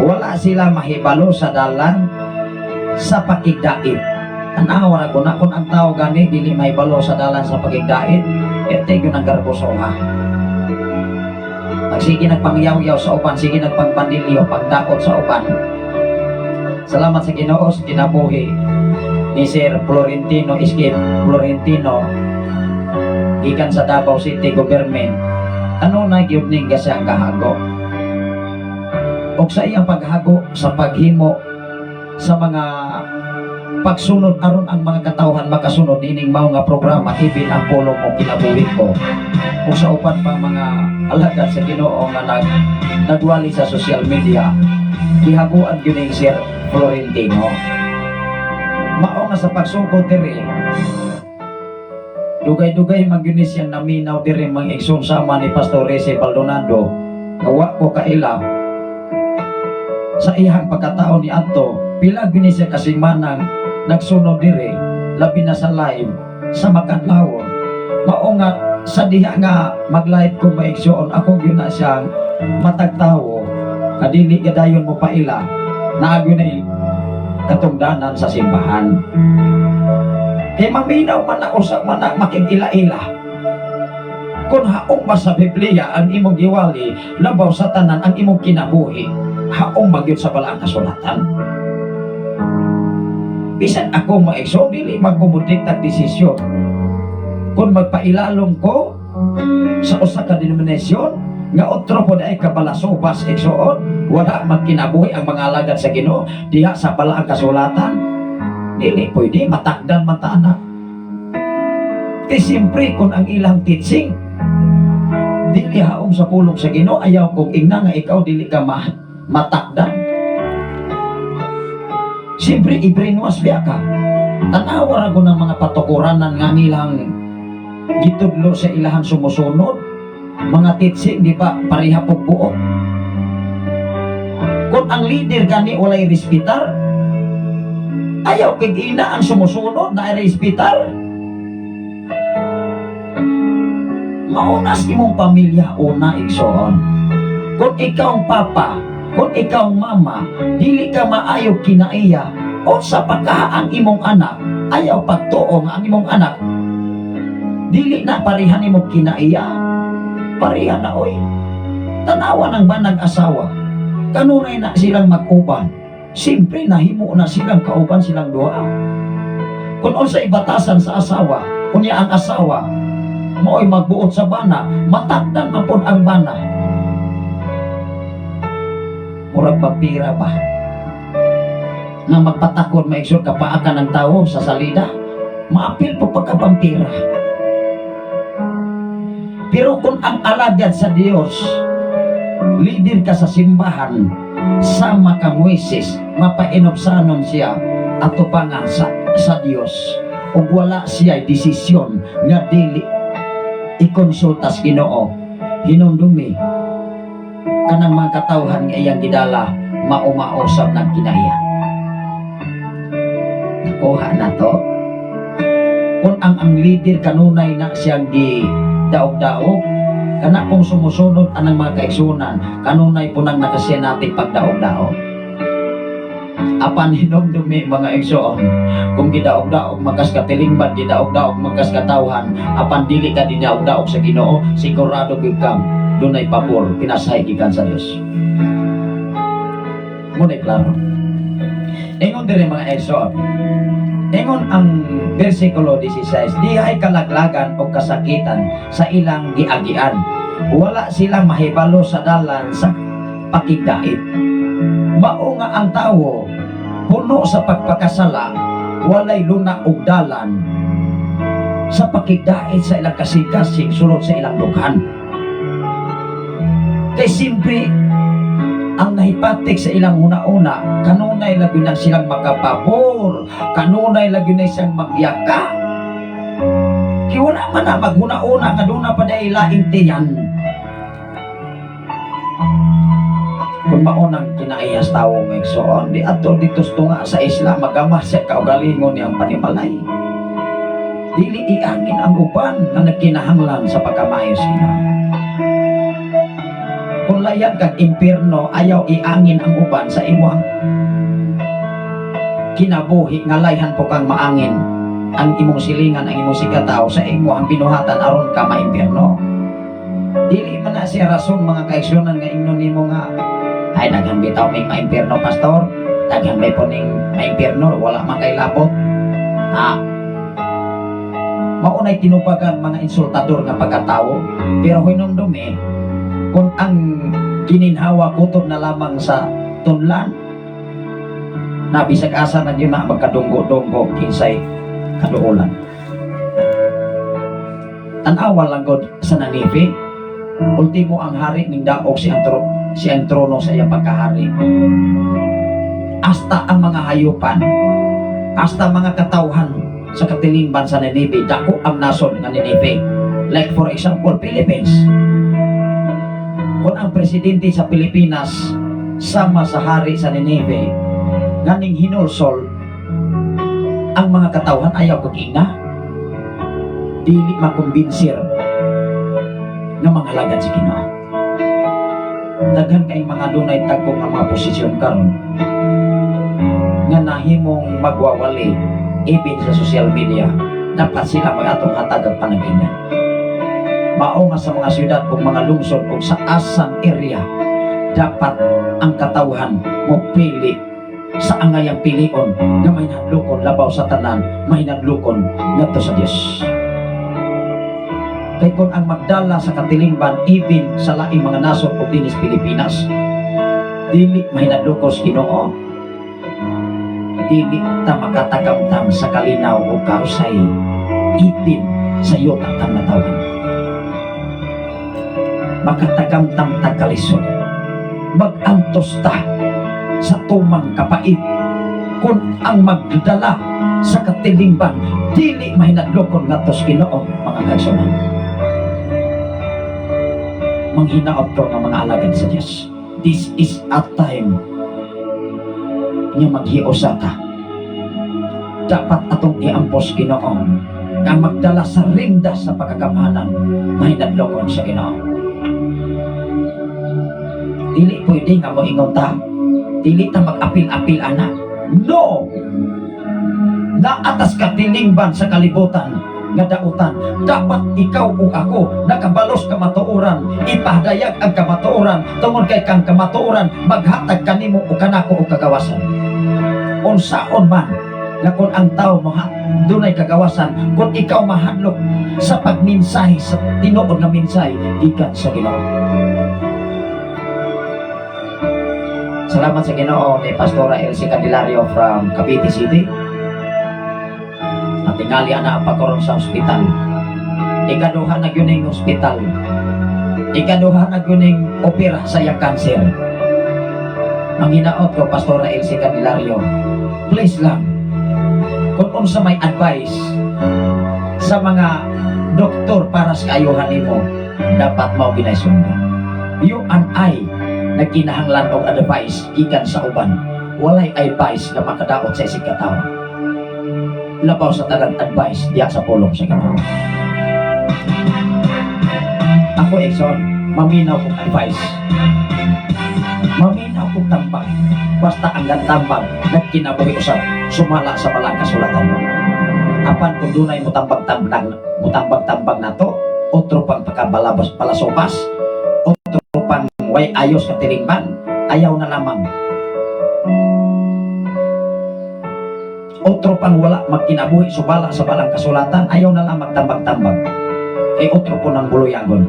Wala sila mahibalo sa dalan sa pakigdait. Tanaw ra ko na kung ang tao gani dili mahibalo sa dalan sa pakigdait, ete yun ang garbosoha. Pag sige nagpangyaw-yaw sa upan, sige nagpangpandilyo, pagdaot sa upan. Salamat sa Ginoo sa kinabuhi ni Sir Florentino Iskip Florentino ikan sa Davao City Government. Ano na gyud ning gasang kahago og sa iyang paghago sa paghimo sa mga pagsunod aron ang mga katawhan makasunod ining mao nga programa ibin ang pulong mo kinabuhi ko ug sa upat pang mga alagad sa Ginoo nga nagwali sa social media gihaguan gyud ning Sir Florentino. Mao nga sa pagsugod diri dugay-dugay magyunis siyang naminaw diri mga igsoon sama ni Pastor Rece Baldonado gawa ko kaila sa iyang pagkatao ni Anto pila gyunis siya kasing manang nagsunod diri labi na sa live sa makadlawon. Mao nga sa diha nga mag-live ko maigsoon ako gyud na siyang matagtawo kadili gadayon mo paila naagyo na katungdanan sa simbahan. Kaya maminaw man na usap man na makikila-ila. Kung haong ba sa Biblia ang imong giwali, labaw sa tanan ang imong kinabuhi, haong magyud sa balaang kasulatan. Bisan ako maigsoon, dili magkumudik tag desisyon. Kung magpailalong ko sa usa ka denominasyon, nga otro po na ay kabalasubas igsoon, wala magkinabuhi ang mga alagad sa Ginoo diha sa balaang kasulatan, dili pwede matakdan man ta anak. Kaya siyempre kung ang ilang teaching dili haom sa pulong sa Ginoo, ayaw kong ingna nga ikaw dili ka matakdan. Siyempre i-brainwash biya ka. Tanawa ra ko ng mga patukuranan nga nilang gitudlo sa ilahan sumusunod mga teaching, di ba, pareha po buo. Kung ang leader gani walay respitar, ayaw kay ina ang sumusunod na respitar. Maunas imong pamilya una igsoon. Kung ikaw ang papa, kung ikaw ang mama, dili ka maayo kinaiya o sa pagka ang imong anak, ayaw pagtuong ang imong anak, dili na pareha nimo kinaiya. Pareha na oy. Tanawa ng banag asawa. Kanunay na silang mag-uban. Siyempre nahimo na silang kauban silang duha. Kung unsay batasan sa asawa, kunya ang asawa mo'y magbuot sa bana, matakdan man pod ang bana. murag vampira ba nga magpatakon maigsyon kapaakan ng tao sa salida, maapil po pagka-vampira. Pero kung ang alagad sa Diyos, leader ka sa simbahan, sama ka Moises, mapainobsanon siya ato pa nga sa Diyos, ug wala siya desisyon nga dili ikonsultas Ginoo, hinumdumi kanang mga katawhan nga iyang gidala maumausap ng kinaiya. Nakuha na to. Kung ang leader kanunay na siyang gi daog-daog, kana kung sumusunod anang mga kaigsunan, kanunay po nang nakasinatik pagdaog-daog. Apan hinumdumi mga igsoon, kung gidaog-daog magas katilingban, gidaog-daog magas katawhan, apan dili ka didaog-daog sa Ginoo, sigurado gyud kang dunay pabor pinasahay gikan sa Dios. Muna klaro. Ingon dire mga igsoon, ingon ang versikulo 16, di ay kalaglagan o kasakitan sa ilang giagian. Wala silang mahibalo sa dalan sa pakigdait. Mao nga ang tawo puno sa pagpakasala, walay luna og dalan sa pakigdait sa ilang kasing-kasing sulod sa ilang dughan. Kay simple ang nahipatik sa ilang una-una, kanunay lagi na silang makapabor, kanunay lagi na silang magyaka. Kaya wala man na maghuna-una nga doon na pa dahil laing tiyan. Kung maunang kinaihas tao ng igsoon, di ato dito nga sa isla, magamas siya kaugalingon niyang panimalay. Dili iangin ang uban na nagkinahanglan sa pagkamayos niya. Kung layan kag impierno, ayaw iangin ang uban sa imong kinabuhi nga layhan po kang maangin ang imong silingan, ang imong sikataw sa imong binuhatan aron ka maimpierno. Dili man na siya rason mga kaigsunan nga ingnon nimo nga ay daghan bitaw may maimpierno pastor, daghan may po ning maimpierno, wala man kay labot. Maunay tinupagan mga insultador nga pagkatao, pero hinumdumi kung ang gininhawa kutob na lamang sa tunlan, nabisag asa na yun na magkadunggo-dunggo kinsay kaluulan. Tanawa lang god sa Ninive, ultimo ang hari ning daog si ang trono sa iyang pagkahari. Hasta ang mga hayupan, hasta mga katawhan sa katilingban sa Ninive, dako ang nason nga Ninive. Like for example, Philippines. Kung ang presidente sa Pilipinas sama sa hari sa Ninive, ganing hinulsol ang mga katawhan ayaw kagina, dili makumbinsir nga mga lagad si Ginoo. Daghan kay mga dunay tagong nga mga posisyon karon nga nahimong magwawali even sa social media, dapat sila mag-atong hatag ang panagingan. Mao nga sa mga syudad o mga lungsod o sa asang area, dapat ang katawhan mo pili sa angayang pilion nga may nadlukon labaw sa tanan, may nadlukon ngadto sa Dios. Kay kung ang magdala sa katilingban even sa laing mga nasod o dinis Pilipinas, dili may nadlukon sa Ginoo, dili ta makatakamtam sa kalinaw o kausay itin sa yuta tang natawan. Makatagamtam tagalisod, magantos ta sa tumang kapait. Kung ang magdala sa katilingban dili mahinadlokon ngadto sa Ginoo, mga kaigsunan. Manghinaot ko ng mga alagad sa Diyos. This is a time nga maghiusa ta. Dapat atong iampos Ginoo nga magdala sa rindas sa pagkagamanan, mahinadlokon sa Ginoo. Dili pwede nga mo ingon ta, dili ta mag-apil-apil anak. No! Naatas ka tilingban sa kalibutan nga dautan, dapat ikaw o ako nakabalos kamatuoran, ipahdayag ang kamatuoran tungod kay kang kamatuoran maghatag kanimo o kanako o kagawasan. Unsaon man nga kung ang tao dunay kagawasan, kung ikaw mahadlok sa pagminsahe sa tinuod nga minsahe gikan sa Ginoo. Salamat sa Ginoo ni Pastora Elsie Candelario from Cavite City. At tingali na ang pagkaroon sa ospital. Ikaduha na yun yung ospital. Ikaduha na yun yung opera sa iyang cancer. Ang hinaot ko, Pastora Elsie Candelario, please lang, kung unsa may advice sa mga doktor para sa kaayuhan nimo, dapat mao ginaisunod. You and I na kinahanglan og advice gikan sa uban. Walay advice na makadaot sa isig katawo. Labaw sa talang advice diya sa pulong sa Ginoo. Ako, Exxon, maminaw kong advice. Maminaw kong tambag. Basta ang tambag na kinabuhi usap, sumala sa balang kasulatan mo. Apan kung dunay mutambag-tambag na to, otro pang pagkabalabas palasobas, otro pang way ayos ka tilingban, ayaw na lamang. Otro pang wala magkinabuhi subala sa balang kasulatan, ayaw na lamang tambag-tambag. Kay otro po ng buluyagon.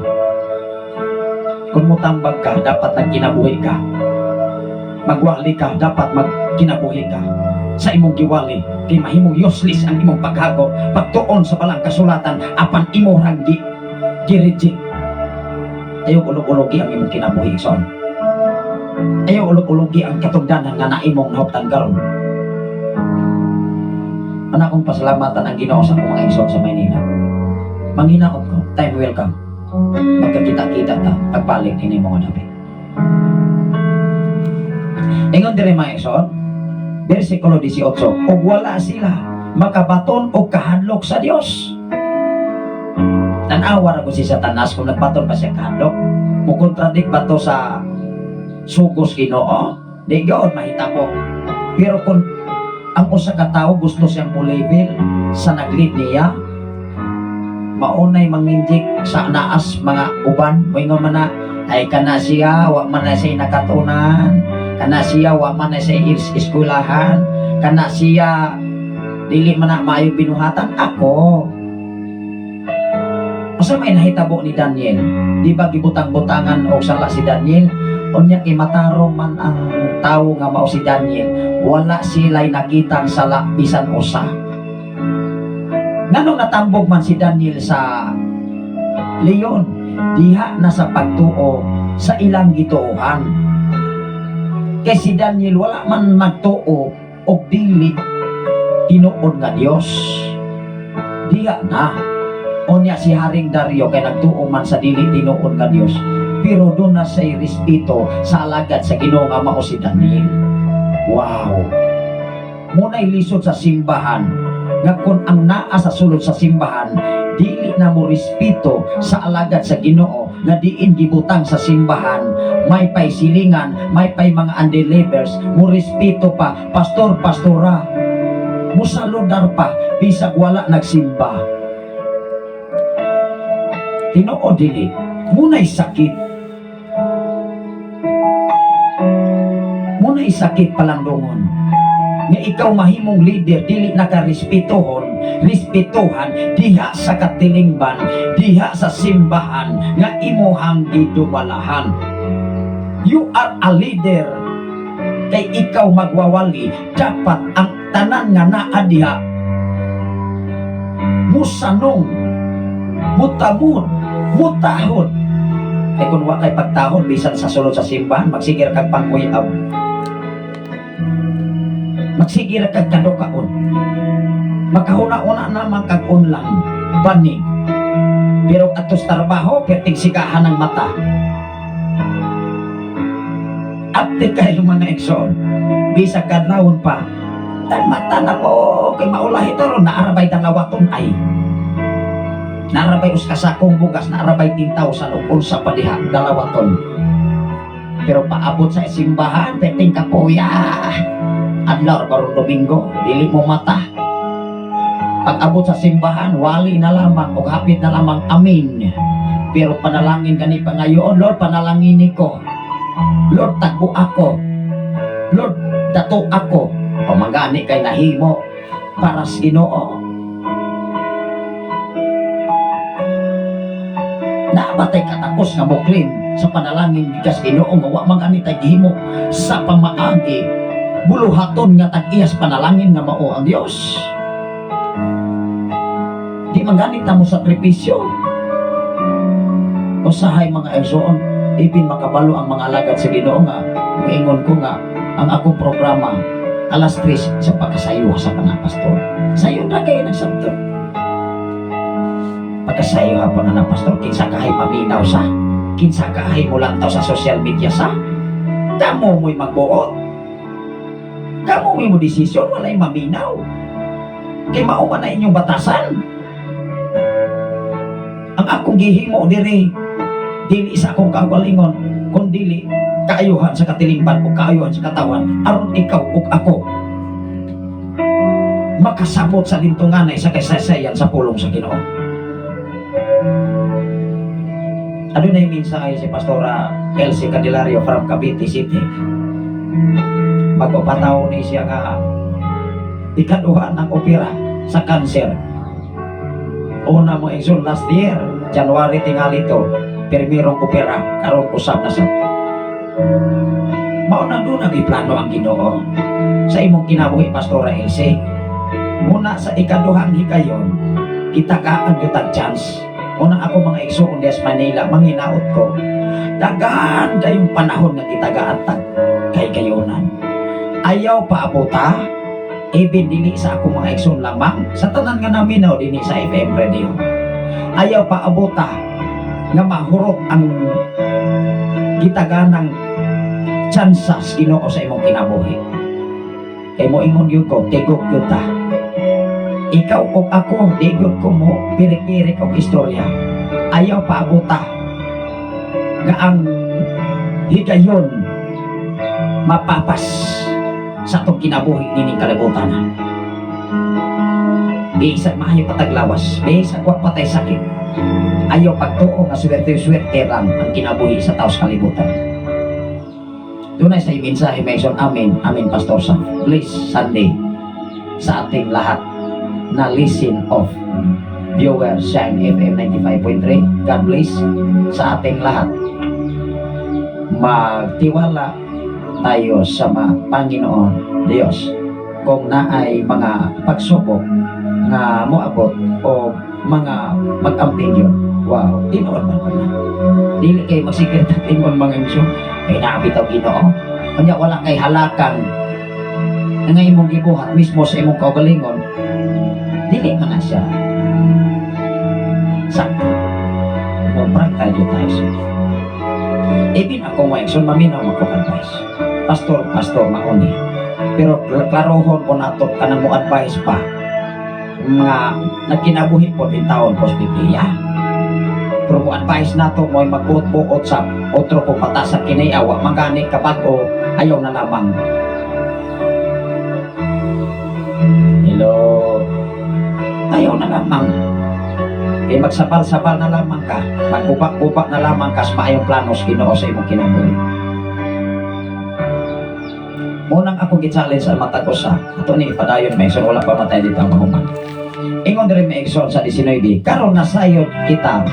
Kung mutambag ka, dapat nagkinabuhi ka. Magwali ka, dapat magkinabuhi ka. Sa imong giwali, kay mahimong useless ang imong paghago, pagtuon sa balang kasulatan, apan imo ranggi, gireject. Ayaw ulog-ulogi ang imong kinabuhi, son. Ayaw ulog-ulogi ang katungdanan nga na imong nahuptan karon. Anak kong pasalamatan ang Ginoo sa akong mga igsoon sa Maynila. Manghinaot ko, time will come. Magkakita-kita ta, pagbalik ini mo nga namin. Ingon dire mga igsoon, versikulo 18, ug wala sila makabaton o kahadlok sa Dios. Tanawa ra ko si Satanas kung nagbaton pa siya kahadlok. Mukontradik ba to sa sugos Ginoo? Di gaon mahitabo. Pero kung ang usa ka tawo gusto siyang mo-label sa naglid niya, maunay manginjik sa naas mga uban, moingon man na, ay kana siya, wa man na siya nakatunan, kana siya, wa man na siya iskulahan, kana siya, dili man na maayo binuhatan. Ako, asa may nahitabo ni Daniel, di ba gibutang-butangan o sala si Daniel, unya imatarong man ang tawo nga mao si Daniel, wala sila'y nakitang sala bisan usa. Nganong natambog man si Daniel sa leon, diha na sa pagtuo sa ilang gituohan. Kay si Daniel wala man magtuo og dili tinuod nga Dios. Diha na. Unya si Haring Dario kay nagtuo man sa dili tinuod nga Dios, pero doon na say respeto sa alagad sa Ginoo nga mao si Daniel. Wow. Muna'y lisod sa simbahan nga kung ang naa sa sulod sa simbahan dili na mo respeto sa alagad sa Ginoo nga diin gibutang sa simbahan, may pay silingan, may pay mga unbelievers, mo respeto pa pastor, pastora, mo saludar pa bisag wala nagsimba. Tinuod dili muna'y sakit. Muna'y sakit palandungon nga ikaw mahimong leader dili nakarespetuhon, respetuhan diha sa katilingban, diha sa simbahan nga imuhang gidumalahan. You are a leader, kay ikaw magwawali, dapat ang tanan nga naa diha musanong, mutamod, mutahod. Kay kung wa kay pagtahod bisan sa sulod sa simbahan, magsigir kag panguyab, magsigir kag kadukaon, makahuna-una naman kag unlang bani, pero atos trabaho perting sigahan ng mata. Apte kayo mga ekson, bisag kadlawon pa tan mata na ko kay maulahi to ron, naarabay dalawaton ay narabay uskasakong bugas, narabay 10,000 o unsa pa diha dalawaton. Pero paabot sa simbahan perting kapuya adlaw karon Domingo, dili mo mata. Pag-abot sa simbahan, wali na lamang o hapit na lamang amin. Pero panalangin gani pa ngayon, Lord, panalangin ko. Lord, tagbo ako. Lord, dato ako. Pamagani kay nahimo para sa Ginoo. Nabatay katakos nga muklim sa panalangin bikas Ginoo nga wa man ani taghimo sa pamaagi buluhaton nga tag-iyas panalangin nga mao ang Dios. Di man ganit ta mo sakripisyo. Usahay mga igsoon, ipin makabalo ang mga alagad sa Ginoo nga moingon ko nga ang akong programa alas 3 sa pagkasayo sa panapastor. Sayo na kayo nagsabto. Pagkasayo hapon na pastor, kinsa kahay paminaw sa, kinsa kahay mo lang sa social media sa, damo mo'y magbuot. Damo mo'y mo desisyon, walay maminaw. Kay mauman na inyong batasan. Ang akong gihimo diri, dili sa akong kaugalingon, kundi kaayuhan sa katilingban o kaayuhan sa katawan, aron ikaw ug ako makasabot sa lintunganay sa kasaysayan sa pulong sa Ginoo. Ano na yung mensahe si Pastora Elsie Candelario from Cavite City? Magpapataw ni siya nga ikaduha ng opera sa cancer. Una mo exon last year, January tingali to, permirong opera, karon usap na sa mauna doon ang iplano ang Ginoo sa imong kinabuhi Pastora Elsie. Muna sa ikaduhang higayon, itagaan kitag chance. Unang ako mga igsoon des Manila, manginaot ko, dagaan kayong panahon nga itagaatag kay kayonan. Ayaw pa abuta, even dili sa ako mga igsoon lamang, sa tanan nga naminaw dini sa FM radio. Ayaw pa abuta, nga mahurot ang gitaganang chansas Ginoo sa imong kinabuhi. Kay mo ingon yun ko, tigok yun ta. Ikaw o ako, digod ko mo, pirik-pirik o istorya. Ayaw pa abuta nga ang higayon mapapas sa itong kinabuhi nining kalibutan. Bisa maayo pataglawas, bisa kwa patay sakit. Ayaw pagtuo nga swerte-swerte lang ang kinabuhi sa tao sa kalibutan. Tunay sa mensahe mention, amen, amen Pastor Sam. Please Sunday sa ating lahat na listen of viewer Shine FM 95.3. God bless sa ating lahat. Magtiwala tayo sa Panginoon Diyos kung naay mga pagsubok nga moabot o mga mag-amping yun. Wow, tinuod man ko na. Dili kay magsikir tatingon mga insyo, ay naabitaw Ginoo. Kanya wala kay halakan na imong gibuhat mismo sa imong kaugalingon, dili man na siya sakto. Mag-practice tayo siya. Ibin ako mo action, maminaw magpo-advise. Pastor, mauni. Pero klarohon ko nato ka na mo advice pa mga nagkinabuhi po din taon po sa Biblia. Pero mo advice nato mo ay magbuot-buot sa otro po patas sa kinayawa, magani kapag o ayaw na lamang. Hello. Ayaw na lamang. Kaya magsapal-sapal na lamang ka, magkupak-kupak na lamang ka sa maayong planos Ginoo sa imong kinabuhi. Munang ako gi-challenge sa matag usa, ato ni ipadayon may wala pa matay dito ang mahuman. Ingon diri may igsoon sa 19, karon nasayod kita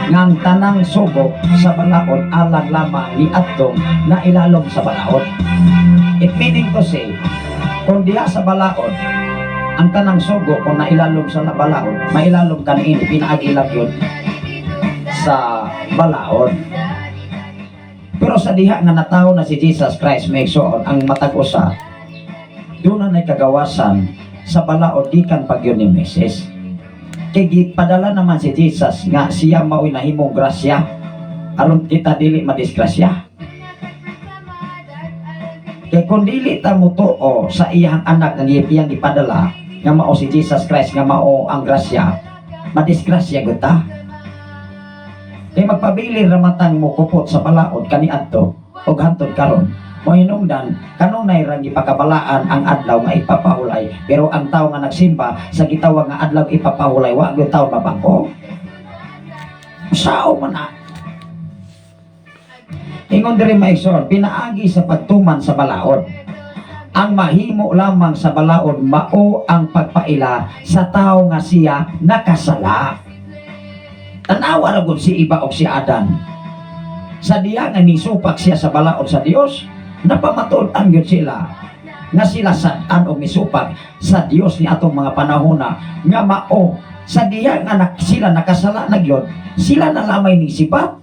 ngang tanang sugo sa balaod alag lamang ni atong na ilalom sa balaod. It meaning to say, kung diha sa balaod ang tanang sugo kung nailalom sa balaod, mailalom ka na ini, pinaag-ilag yun sa balaod. Pero sa diha nga natawo na si Jesus Christ, may igsoon ang matag usa, doon na kagawasan sa balaod gikan pag yun ni Moses. Kaya padala naman si Jesus nga siya mao'y nahimong grasya aron kita dili madisgrasya. Kaya kung dili ta mo tuo sa iyang anak nga iyang ipadala nga mao si Jesus Christ nga mao ang grasya, madisgrasya gud ta. Kaya magpabili ramatang mo kupot sa balaod kaniadto og hantod karon mo hinungdan kanunay ra gipakabalaan ang adlaw nga ipapahulay, pero ang tawo nga nagsimba sa gitawag nga adlaw ipapahulay wa gyud tawo mabangko. Sao man na. Ingon diri maigsoon, pinaagi sa pagtuman sa balaod. Ang mahimo lamang sa balaod mao ang pagpaila sa tawo nga siya nakasala. Tanawa ra gud si Iba og si Adan. sa diha nga nisupak siya sa balaod sa Dios, napamatud-an gyud sila nga sila sad-an o misupak sa Dios ni atong mga panahona nga mao sa diha nga sila nakasala na gyud, sila na lamay ni sipat.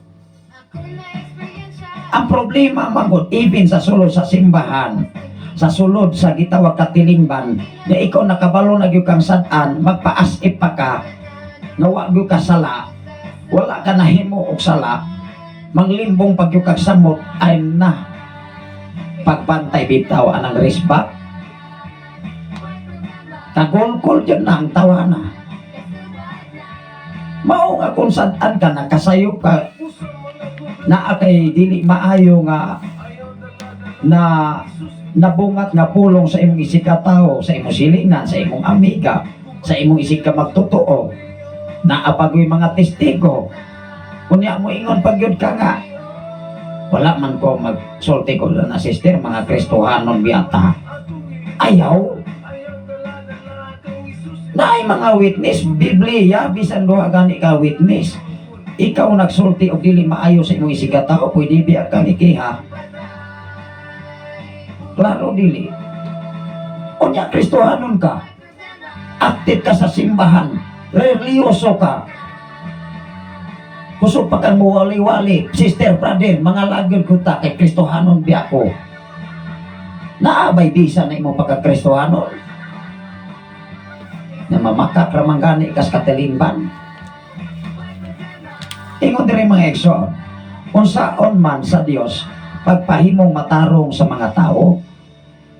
Ang problema magod even sa sulod sa simbahan, sa sulod sa gitawag katilingban, nga ikaw nakabalo na gyud kang sad-an, magpaas-ip pa ka nga wa gyud ka sala, wala ka nahimo og sala, manglimbong pag yung kagsamot ay na pagbantay bitaw anang resback kagulkol dyan na ang tawana. Mao nga kung saan ka nakasayop ka na kay dili maayo nga na nabungat nga pulong sa imong isig ka tao, sa imong silingan, sa imong amiga, sa imong isig ka magtotoo, naapagoy mga testigo. Kunya mo ingon pagyud ka nga, wala man ko magsulti ko na sister, mga Kristohanon biyata. Ayaw. Naay mga witness, Biblia, bisan duha gani ka witness. Ikaw nagsulti og dili maayo sa imong isig ka tao, pwede biya ka ikiha. Klaro dili. Kunya Kristohanon ka, active ka sa simbahan, religyoso ka, kusog pa kang muwali-wali, sister, brother, mga lagyon kuta kay Kristohanon biya ko. Naabay bisa na imo pagka-Kristohanon. Na mamakak ramang gani kas katilingban. Ingon diri mga ekso, unsaon man sa Dios pagpahimong matarong sa mga tao,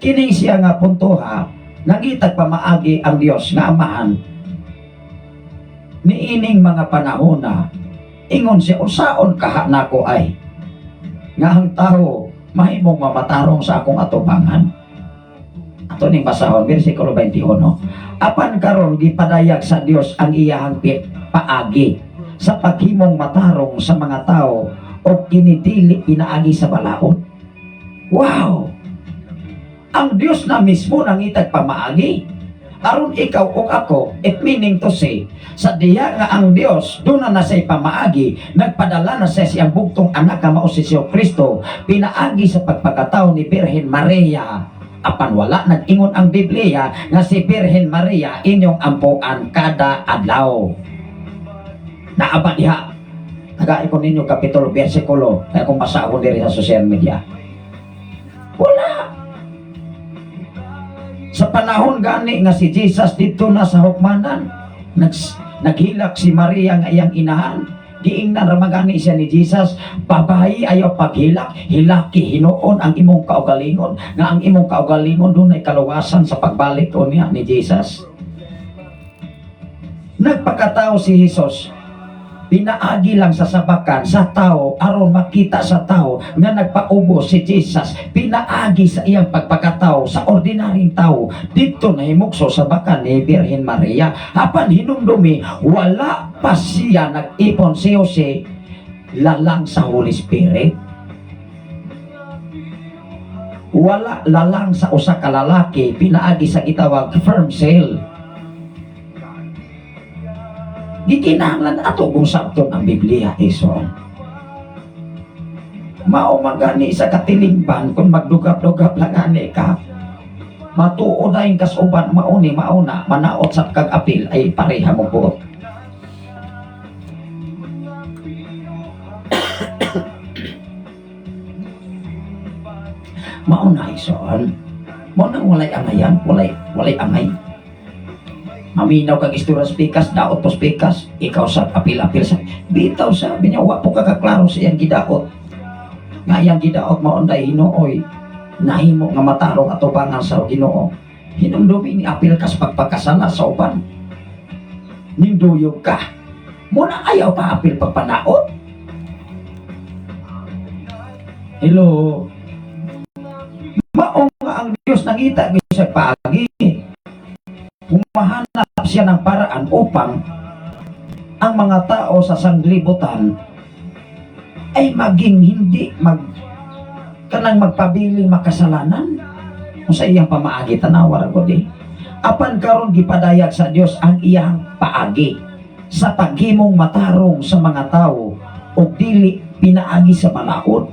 kini siya nga puntoha, nagitag pamaagi ang Dios nga Amahan. Niining mga panahona, ingon siya, unsaon kaha nako ay nga ang tao mahimong mamatarong sa akong atubangan. Ato ning basahon bersikulo 21. Apan karon gipadayag sa Dios ang iyahang paagi sa paghimong matarong sa mga tao o kinidili pinaagi sa balaod. Wow! Ang Dios na mismo nangitag pamaagi. Aron ikaw o ako, it meaning to say, sa diya nga ang Dios, doon na say pamaagi, nagpadala na sa siyang bugtong anak nga mao si Kristo, pinaagi sa pagpagkatao ni Birhen Maria. Apan wala nag-ingon ang Biblia nga si Birhen Maria inyong ampuan kada adlaw. Naaba diha. Taga-ipon ninyo kapitulo, bersikulo, kaya kung masahon diri sa social media. Wala. Sa panahon gani nga si Jesus dito na sa hukmanan, naghilak si Maria nga iyang inahan, giingnan ra magani siya ni Jesus, babayi ayaw paghilak, hilaki hinuon ang imong kaugalingon, nga ang imong kaugalingon dunay kaluwasan sa pagbalik o niya ni Jesus. Nagpakatao si Jesus, pinaagi lang sa sabakan sa tao aron makita sa tao nga nagpaubo si Jesus, pinaagi sa iyang pagpakatao sa ordinaryong tao dito na himukso sa bakan ni Birhen Maria. Apan hinumdumi wala pa siya nag-ipon si Jose lalang sa Holy Spirit, wala lalang sa usa ka lalaki, pinaagi sa gitawag firm sale. Di kinahanglan ato kung sakton ang Biblia iso. Mao magani sa katilingban kung magdugap-dugap lang ani ka, matuod na yung kasuban, mauni mauna manaot sa kag-apil ay pareha mo buot. Mauna ison, mo nang walay angayan, walay angay. Maminaw kag istura spikas, daot po spikas, ikaw sa apil-apil sa bitaw, sabi niya, wa po kakaklaro sa iyang gidaot. Nga iyang gidaot maunday hinooy, nahimo nga matarong atubangan sa Ginoo. Hinumdumi ni apil kas pagpakasala sa uban. Ninduyog ka, muna ayaw pa apil pagpanaot. Hello. Mao nga ang Dios nangita sa paagi. Humahanap siya ng paraan upang ang mga tao sa sanglibutan ay maging hindi kanang magpabiling makasalanan kung sa iyang pamaagi. Tanawar ko di. Apan karon gipadayag sa Dios ang iyang paagi sa paghimong matarong sa mga tao o dili pinaagi sa balaod.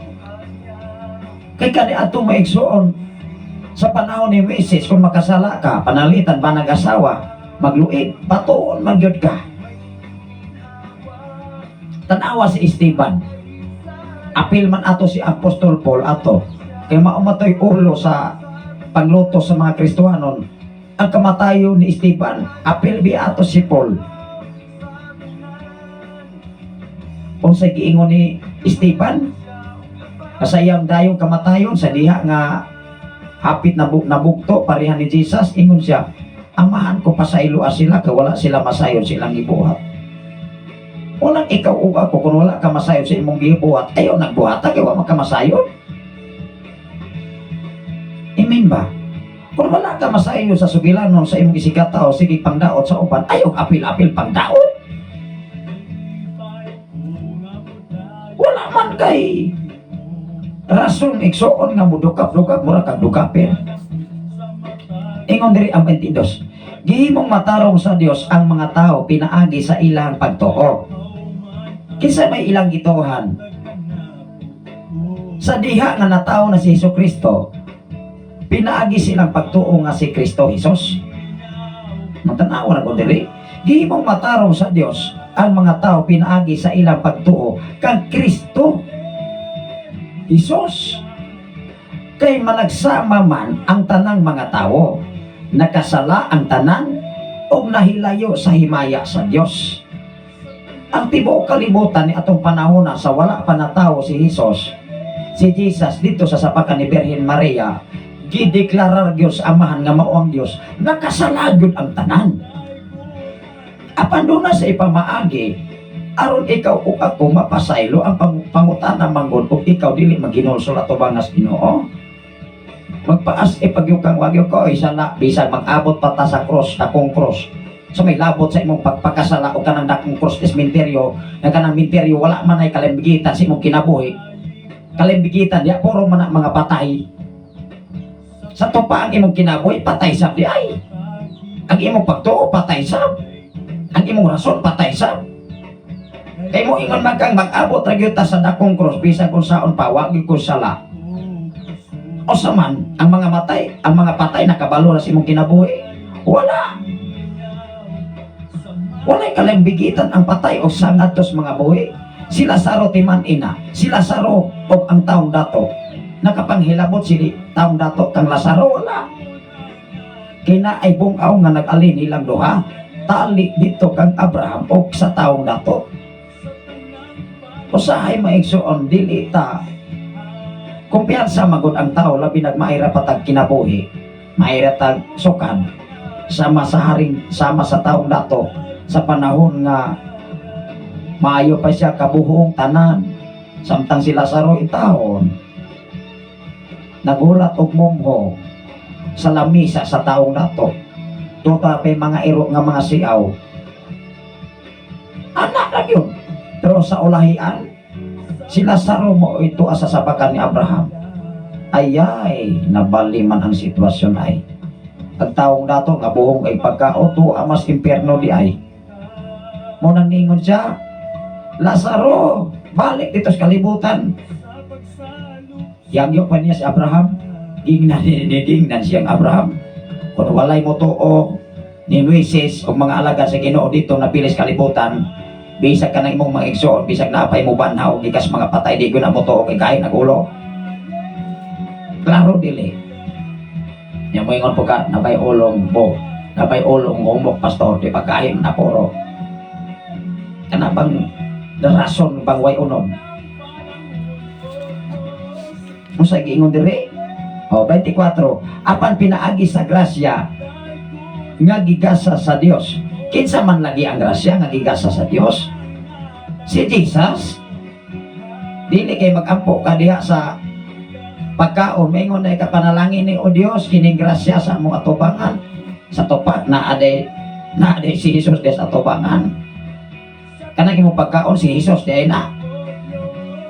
Kay kani ato maigsuon sa panahon ni Moises, kung makasala ka, panalitan ba nag-asawa, magluig, patuon magyud ka. Tanawa si Esteban, apil man ato si Apostol Paul ato, kay maumatoy ulo sa pagluto sa mga Kristohanon. Ang kamatayo ni Esteban, apil bi ato si Paul. Kung sa giingon ni Esteban, kasayang dayong kamatayon sa diha nga hapit nabugto pareha ni Jesus, ingon siya, amahan ko pasaylo sila kay wala sila masayon silang gibuhat. Unang ikaw o ako, kung wala ka masayon sa imong gibuhat, ayaw nagbuhata kay wala ka masayon. Amen ba? Kung wala ka masayon sa sugilanon sa imong gisikataw, sige pangdaot sa uban, ayaw apil-apil pangdaot. Wala man kay rason igsuon nga mudukap-dukap mura kag dukapin. Ingon diri ang 22. Gihimong matarong sa Dios ang mga tao pinaagi sa ilang pagtuo. Kinsa may ilang gituohan? Sa diha nga natawo na si Hesukristo, pinaagi silang pagtuo nga si Kristo Jesus. Matanaw ra ko diri. Gihimong matarong sa Dios ang mga tao pinaagi sa ilang pagtuo kang Kristo Jesus. Kay managsama man ang tanang mga tao, nakasala ang tanan o nahilayo sa himaya sa Dios. Ang tibuok kalibutan ni atong panahon na sa wala pa natawo si Jesus, si Jesus dito sa sapakan ni Birhen Maria, gideklarar Dios amahan nga mao ang Dios, nakasala gyud ang tanan. Apan doon na sa ipamaagi, aron ikaw o ako mapasaylo ang pangutana manggod kung ikaw dili maghinulsol ato bangas Ginoo. Magpaas pagyukang wagyo ko isala bisan mag-abot pa ta sa cross, akong cross. So may labot sa imong pagpakasala o kanang dakong cross des minteryo, na kanang minteryo wala man ay kalimbigitan sa imong kinabuhi. Kalimbigitan diya puro man ang mga patay. Sa tupa ang imong kinabuhi patay sab di ay. Ang imong pagtuo patay sab. Ang imong rason patay sab. Kay mo ingon man kang mag-abot ra gyud ta sa dakong cross bisan kung saon pa wa gyud ko sala. O saman ang mga patay nakabalo na sa imong kinabuhi. Wala. Walay kalimbigitan ang patay o sangad tos mga buhi. Si Lazaro timan ina, si Lazaro o ang taong dato. Nakapanghilabot si taong dato kang Lazaro wala. Kina ay bungaw nga nag-alin ilang duha. Tali dito kang Abraham o sa taong dato. Usahay maigsuon dili ta kumpiyansa magud ang tao labi nagmaira patag kinabuhi. Maira tag sukan sama sa haring sama sa taong dato sa panahon nga maayo pa siya kabuhong tanan samtang si Lazaro itahon nagulat og mumho sa lamisa sa taong dato. Tuta pa mga iro nga mga siaw. Anak na yun. Pero sa ulahian, si Lazaro mo ito asa sabakan ni Abraham. Ayay, nabali man ang sitwasyon ay. Ang taong dato nga buhong ay pagkaoto amas impyerno di ay. Mo nang ningon siya, Lazaro, balik dito sa kalibutan. Yagyo pa niya si Abraham. Gingnan siyang Abraham. Kung walay mo to o ni Moises o mga alaga sa Ginoo dito na pilis kalibutan, bisag ka na imong mga igsoon, bisag na apay mo banhaw, gikas mga patay, di ko na mo to o kay kain nagulo. Klaro dili. Yung mo ingon po ka, nabay ulong po, nabay ulong umok pastor, di pagkain na puro. Kana bang rason bang way unom? Musa giingon diri. O 24, apan pinaagi sa grasya nga gigasa sa Dios. Kinsa man lagi ang grasya nga gigasa sa Dios? Si Jesus. Dili kay magampo ka diha sa pagkaon, maingon na kapanalangin ni o Dios kining grasya sa among atubangan. Sa tupak na ade si Jesus des atubangan. Kanang imong pagkaon si Jesus di na.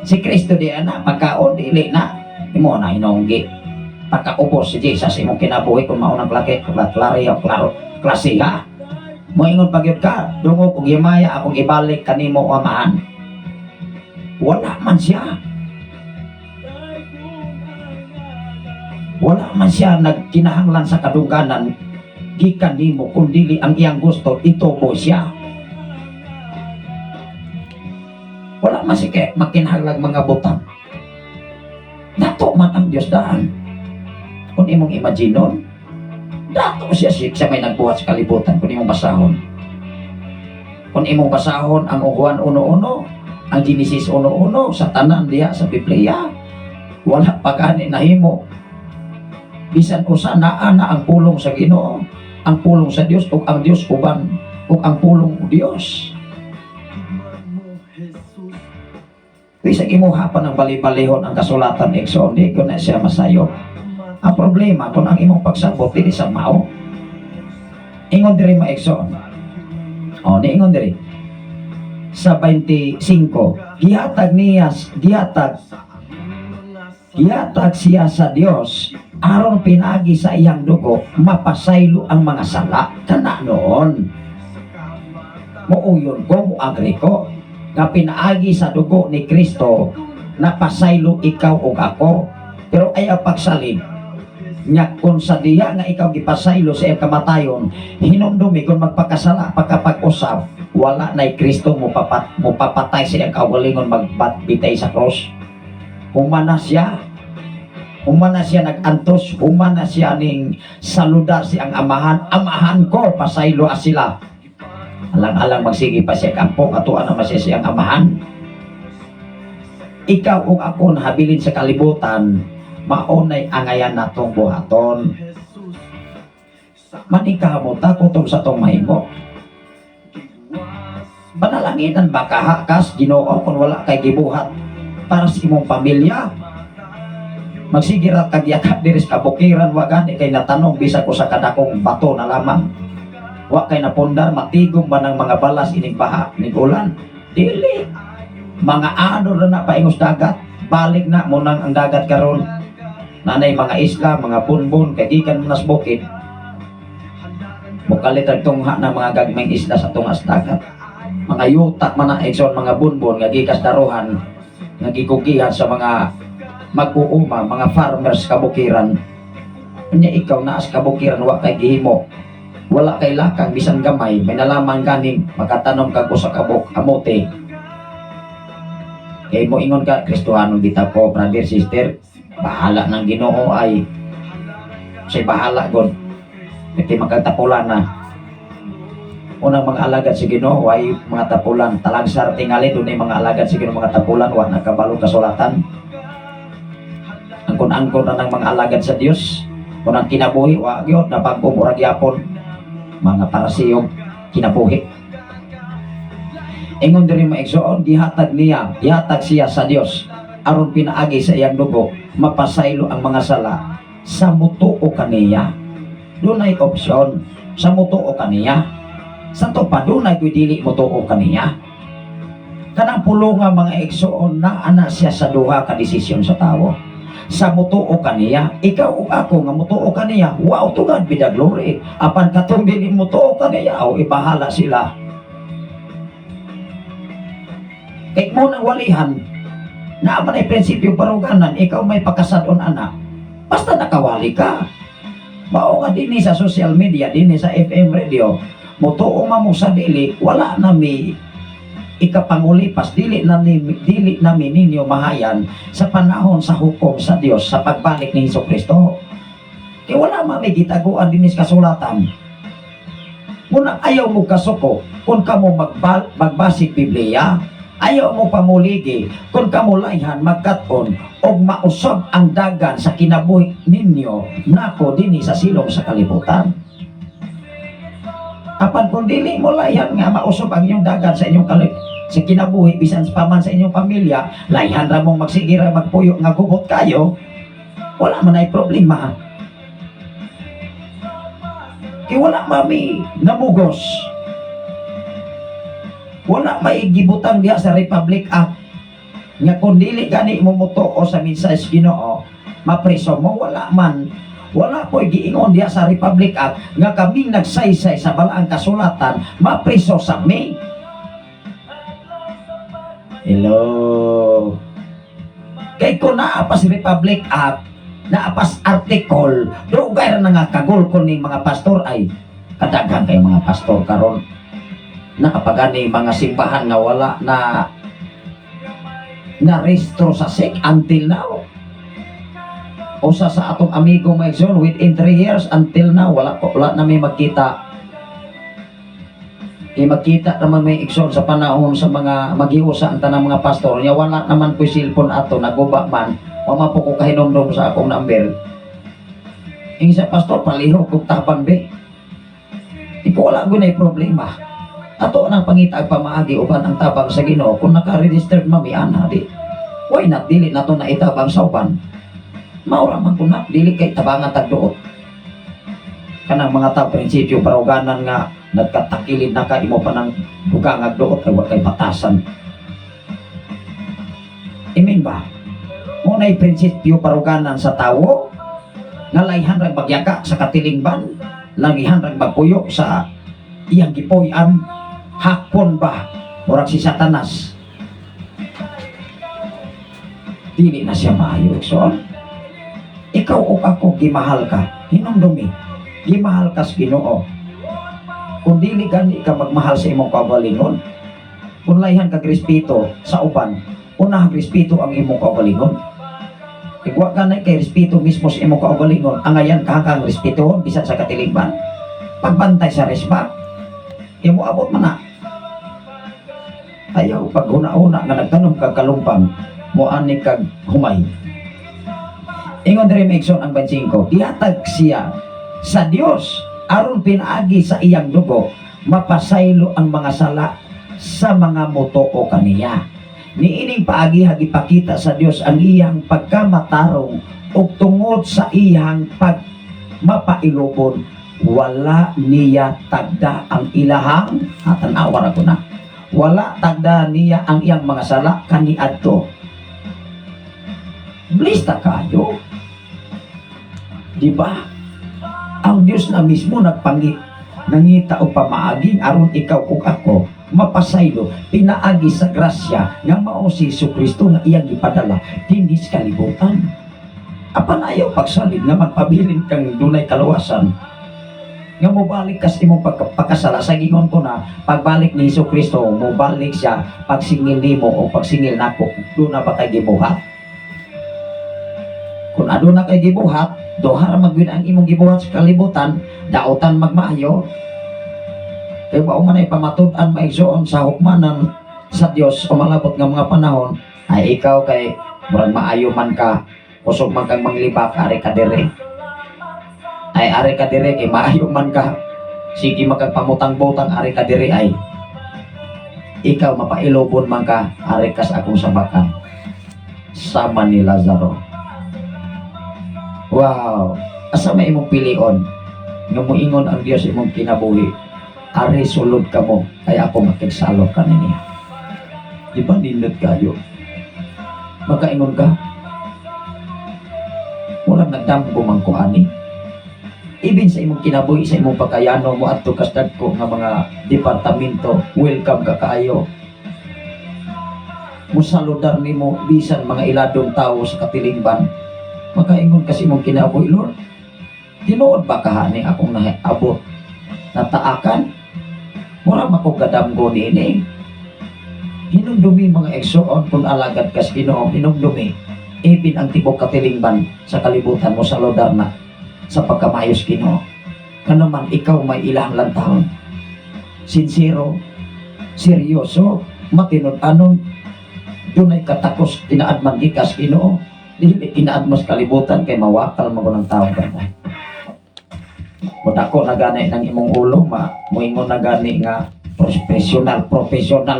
Si Kristo di na pagkaon dili na. Imo na hinunggi. Pagkaubos si Jesus imong kinabuhi kung maunang klaro klasiha. Moingon pagyud ka, dungog og himaya akong ibalik kanimo amahan. wala man siya. Wala man siya nagkinahanglan sa kadungganan gikan nimo, kundili ang iyang gusto itubo siya. Wala man siya makinahanglan mga butang. Dato man ang Diyos daan. Kung imong imaginon, dato siya siya may nagbuhat sa kalibutan. Kung imong basahon, kung imong basahon ang Juan 1:1, ang Genesis 1:1 sa tanan diha sa Biblia, wala pa gani nahimo. Bisan usa naa na ang pulong sa Ginoo, ang pulong sa Dios ug ang Dios uban ug ang pulong o Dios. Bisag imuha pa ng bali-balihon ang kasulatan Exo, di ko na siya masayo. Ang problema kung ang imong pagsabot dili sa mao. Ingon diri ma Exo. O ni ingon diri sa 25, gihatag siya sa Dios aron pinagi sa iyang dugo mapasaylo ang mga sala. Kana noon muuyon ko, muagri ko nga pinaagi sa dugo ni Kristo napasaylo ikaw ug ako. Pero ayaw pagsalig nya kung sa diya nga ikaw gipasaylo sa iyang kamatayon, hinumdumi kung magpakasala pagkapag-usab wala na'y Kristo mo papatay sa iyang kaugalingon magbitay sa cross. Humana siya nagantos, humana siya ning saludar siyang amahan ko pasaylo sila. Alang-alang magsige pa siya kampo, katuan naman siya siyang amahan. Ikaw ug ako nahabilin sa kalibutan, maunay angayan natong buhaton. Manika mo takotong sa tong mahimo. Panalanginan ba kahakas Ginoo kung wala kay gibuhat para sa imong pamilya? Magsigira kagyakap diri sa kabukiran, wa gani kay natanong bisag ko sa kadakong bato na lamang. Wa kay napundar matigom ba ng mga balas ining baha ning ulan? Dili. Mga ano na paingos dagat, balik na mo nang ang dagat karon. Nanay mga isla, mga bunbun kay gikan nas bukid. Mukalit ang tungha ng mga gagmeng isla sa tungas dagat. Mga yutak man na Exxon, mga bunbun nga gikas daruhan, nga gigugihan sa mga mag-uuma, mga farmers kabukiran. Kanya ikaw naas kabukiran, wa kay gihimo, wala kay lakang bisan gamay, may nalaman ganing makatanom kag usa ka kamote. Kay mo ingon ka Kristohanon bitaw ko, brother sister, bahala ng Ginoo ay say bahala god. Kay magkatapulan na. Unang mga alagad sa Ginoo ay mga tapulan, talagsar tingali dunay mga alagad sa Ginoo mga tapulan, wa nakabalo kasulatan. Angkon-angkon na ng mga alagad sa Dios, kung ang kinabuhi wa gyud na pagpumurag yapon mga parasiyong kinabuhi. Ingon diri maigsoon, gihatag siya sa Dios aron pinaagi sa iyang dugo mapasaylo ang mga sala sa mutuo kaniya. Dunay opsyon sa mutuo kaniya. Sa to pa dunay kuy dili mutuo kaniya. Kanang pulonga mga igsoon na ana siya sa duha ka desisyon sa tawo. Sa mutuo kaniya, ikaw ug ako nga mutuo kaniya, wow to God be the glory. Apan katong dili mutuo kaniya, o ibahala sila. Kay mo nang walihan na man ay prinsipyo paruganan, ikaw may pakasadon anak, basta nakawali ka. Mao nga dinhi sa social media, dinhi sa FM radio, mutuo mo sa dili, wala na mi ikapangulipas, dili namin ninyo mahayan sa panahon sa hukom sa Dios sa pagbalik ni Hesukristo. Kaya wala may gitaguan din sa kasulatan. Muna ayaw mo kasuko kung kamo magbasik Biblia, ayaw mo pamuligi kung kamo layhan magkaton o mausab ang dagan sa kinabuhi ninyo nako dinhi sa silong sa kalibutan. Apan kung dili mo layhan nga mausab ang inyong dagan sa inyong sa kinabuhi bisan pa man sa inyong pamilya, layhan ra mong magsigira magpuyo nga gubot kayo, wala man ay problema. Kaya wala mami namugos, wala may gibutang diha sa Republic Act nga kung dili gani mo mutuo sa mensahe Ginoo mapriso mo, wala po giingon diha sa Republic Act nga kaming nagsaysay sa balaang kasulatan mapriso sa mi. Hello. Kay ko naapas Republic Act, naapas article, dugay ra na nga kagol ko ni mga pastor ay kadaghan kay mga pastor karon nakapagani mga simbahan nga wala na restro sa SEC until now. Usa sa atong amigo Maigsoon within 3 years until now wala na may magkita. Magkita naman may igsoon sa panahon sa mga maghiusa ang tanang mga pastor nya wala naman ko cellphone ato naguba man wala po ko kahinomdom sa akong number. Ing sa pastor paliho kog tabang be. Iko wala gunay problema. Ato nang pangita ag pamaagi uban ang tabang sa Ginoo kung naka-registered mami ana di. Why not dili nato na itabang sa uban? Maura man ko na dili kay tabangan tagduot. Kanang mga tao prinsipyo paruganan nga nagkatakilid na ka imo pa ng dugang agduot ay wa kay batasan. Amen ba? Muna'y prinsipyo paruganan sa tawo nga layhan rag magyaga sa katilingban, langihan rag magpuyo sa iyang gipuy-an hakon ba murag si Satanas. Dili na siya maayo. So, ikaw o ako gimahal ka, hinumdumi, gimahal ka sa Ginoo. Kung dili gani ka magmahal sa imong kaugalingon, kung layhan kag respeto sa uban, unahang respeto ang imong kaugalingon. Igwa ka na kay respeto mismo sa imong kaugalingon, ang ayan kahang respeto bisan sa katilingban. Pagbantay sa resba, imo abot man na. Ayaw pag huna-huna nga nagtanom kag kalumpang, moani kag humay. Ingon diri Maigsoon ang bansingko, dihatag siya sa Dios aron pinaagi sa iyang dugo mapasaylo ang mga sala sa mga motoo kaniya. Niining paagi hagipakita sa Dios ang iyang pagkamatarong ug tungod sa iyang pagmapailubon wala niya tagda ang ilahang tanawa ko na. Wala tagda niya ang iyang mga sala kaniadto. Blista kayo. Di ba? Ang Diyos na mismo nangita o pamaagi aron ikaw ug ako mapasaylo pinaagi sa grasya nga mao si Jesucristo nga iyang gipadala dinhi sa kalibutan. Apan ayaw pagsalig nga magpabilin kang dunay kaluwasan nga mobalik kas imong pagkasala sa gingon ko na pagbalik ni Jesucristo mobalik siya pagsingil nimo o pagsingil nako do na ba kay gibuhat? Kung aduna kay gibuhat, dohar magwin ang imong gibuhat sa kalibutan, daotan magmaayo. Kaya ba man ay pamatud-an Maigsoon sa hukmanan sa Dios o malabot nga mga panahon, ay ikaw kay murag maayo man ka, kusog man kang manglibak, ari ka dire. Ay ari ka dire kay maayo man ka, sige magpamutang-butang ari ka dire ay. Ikaw mapailobon man ka, ari ka sa akong sabakan. Sama ni Lazaro. Wow, asa may imong pilion nga moingon ang Dios imong kinabuhi. Ari sulod ka mo kay ako makigsalok ka niya. Di ba nindot kayo? Magkaingon ka? Walang nagdamgo man ko ani. Even sa imong kinabuhi, sa imong pagkayano mo at tukasdad ko nga mga departamento, welcome ka kaayo. Musaludar nimo bisan mga iladong tao sa katilingban. Makaingon kasi mong kinabuhi, Lord. Tinuod ba kahani akong naabot na taakan? Mura makugadamgo ni ini. Hinumdumi mga Igsoon kung alagad kas Ginoo, hinumdumi. Ibin ang tibok katilingban sa kalibutan mo sa lodar na sa pagkamayos Ginoo. Kano man ikaw may ilang lang taon. Sincero, seryoso, matinud-anon, dunay katakos tinaadman gikas Ginoo. Dili inaadmos kalibutan kay mawakal mo ko ng tao ganda. Mudako na gani ng imong ulo, moingon na gani nga professional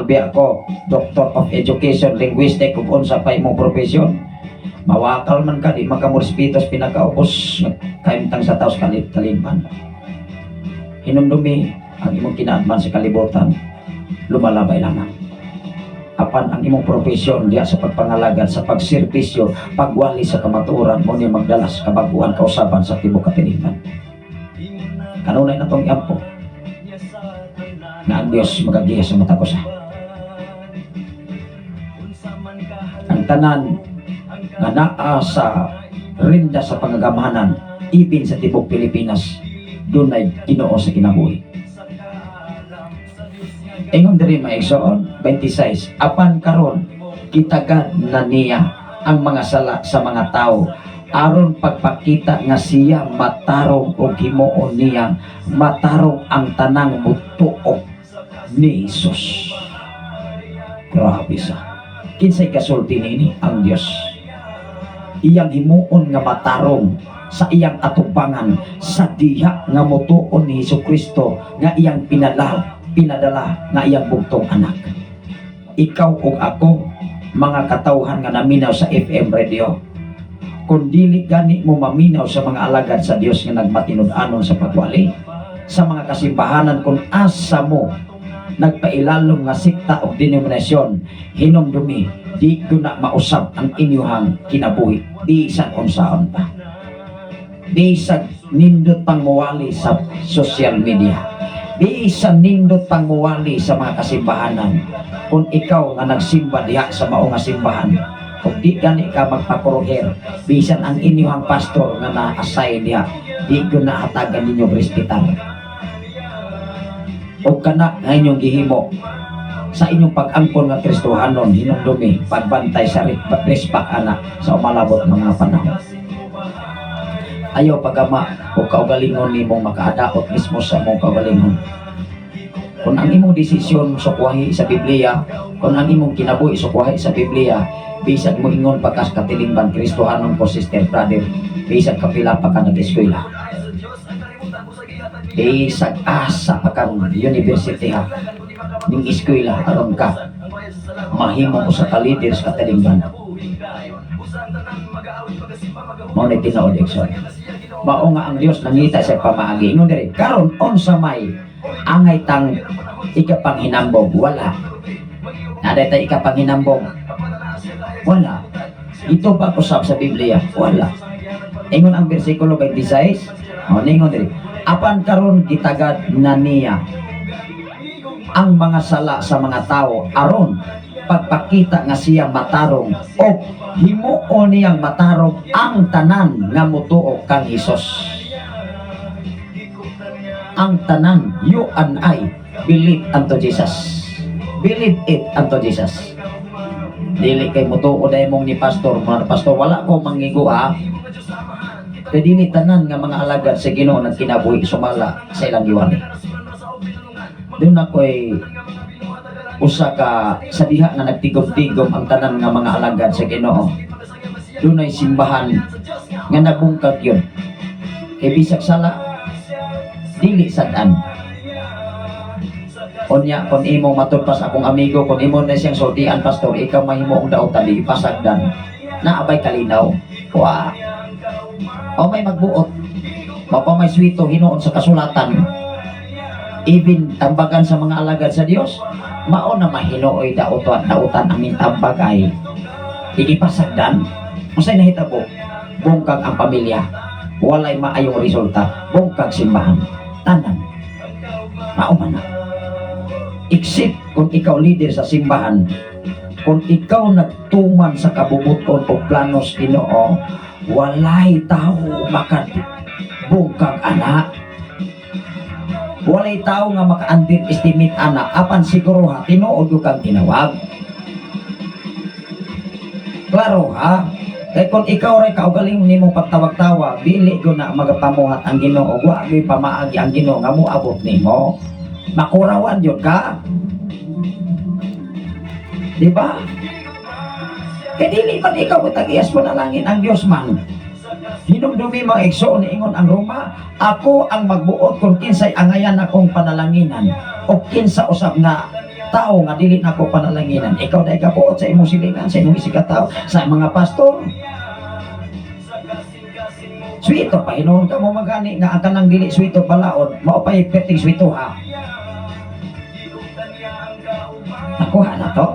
biya ko, Doctor of Education, Linguistic, kung unsa pa imong profesyon. Mawakal man ka, di makamurspitos pinakaubos, kaimtang sa taos kalimban. Hinumdumi ang imong kinaadman sa kalibutan, lumalabay lamang. Apan ang imong profesyon diya sa pagpangalagad, sa pagserbisyo, pagwali sa kamatuoran mo ni magdalas kabaguan kausaban sa tibok katilingban. Kanunay na tong iampo na ang Diyos magagiya sa mata ko sa. tanan nga naa sa rinda sa pangagamahanan, even sa tibok Pilipinas, dunay Ginoo sa kinabuhi. Ingon diri maigsoon 26, apan karon kitagad na niya ang mga sala sa mga tao aron pagpakita nga siya matarong og himuon niya matarong ang tanang mutuo ni Jesus. Grabe sa kinsay kasulti nini ang Dios. Iyang himuon nga matarong sa iyang atubangan sa diha nga mutuon ni Hesukristo nga iyang pinadala nga iyang bugtong anak. Ikaw ug ako mga katawhan nga naminaw sa FM radio, kung dili gani mo maminaw sa mga alagad sa Dios nga nagmatinud-anon sa pagwali sa mga kasimbahanan, kung asa mo nagpailalom nga sikta o denominasyon, hinumdumi di ko na mausab ang inyuhang kinabuhi bisan unsaon pa, bisan nindot pang muwali sa social media, bisan nindot pang muwali sa mga kasimbahanan. Kung ikaw nga nagsimba diha sa mao nga simbahan, kung di gani ka magpakuruher, bisan ang inyuhang pastor nga na-assign diha, di ko na hatagan ninyo respetar. O kana nga inyong gihimo sa inyong pag-angkon nga Kristohanon, hinumdumi pagbantay sa respak ana sa umalabot mga panahon. Ayaw pagama o kaugalingon nimong makaadaot mismo sa mong kaugalingon. Kung ang imong desisyon sukwahi sa Biblia, kung ang imong kinabuhi sukwahi sa Biblia, bisag mo ingon pagkas katilingban Kristohanon ko, sister, brother, bisag kapila pa ka nag-eskwela, bisag asa pa ka university ha, ning eskwela aron ka mahimo mo sa kalider sa katilingban. Mao ni tinuod ekson. Mao nga ang Dios nangita sa pamaagi. Ingon diri, karon unsa may angay tang ikapanghinambog? Wala. Naday ta ikapanghinambog? Wala. Ito ba usab sa Biblia? Wala. Ingon ang bersikulo 26, ningon diri, apan karon gitagad na niya ang mga sala sa mga tao aron pagpakita nga siya matarong o himuon niyang matarong ang tanan nga mutuo kang Hesus. Ang tanan, you and I believe unto Jesus. Believe it unto Jesus. Dili kay mutuo dahil mong ni pastor, mga pastor, wala ko mangigo ha. Kaya dili tanan nga mga alagad sa Ginoo nang kinabuhi sumala sa ilang giwali. Doon ako'y usa ka sa diha na nagtigom-tigom ang tanan nga mga alagad sa Ginoo. Doon ay simbahan nga nabungkag yun. Kay bisag sala, dili sadan. Unya, kung imo matulpas akong amigo, kung imo na siyang sultian, pastor, ikaw mahimo ang daotan, di pasagdan. Naabay kalinaw. Wa. O may magbuot. Mapa may swito, hinuon sa kasulatan. Even tambagan sa mga alagad sa Dios, mao na mahinooy dautan ang tambagay. Ikipasagdan. Masay nahitabo, bungkag ang pamilya. Walay maayong resulta, bungkag simbahan. Tanan. Mao man na. Except kung ikaw leader sa simbahan, kung ikaw nagtuman sa kabubuton o planos Ginoo, walay tao makabungkag anak. Walay tao nga maka-underestimate anak, apan siguro ha, tinuod ko kang tinawag. Klaro ha? Kaya kung ikaw rin kaugaling ni mong pagtawag-tawag, dili ko na magapamuhat ang Ginoo, wag pamaagi ang Ginoo nga mo abot nimo. Makurawan yun ka. Diba? Kaya dili man ikaw matag-iyas mo na langin ang Diyos man. Hinumdumi mga igsoon ni ingon ang Roma, ako ang magbuot kung kinsay angayan akong panalanginan o kinsa usab nga tao nga dili na ako panalanginan. Ikaw dahil kabuot sa imong silingan, sa imong isikataw, sa mga pastor. Swito pa, hinuon ka mo magani nga ang kanang dili swito palaon, mao pa yung perting swito ha. Nakuha na to.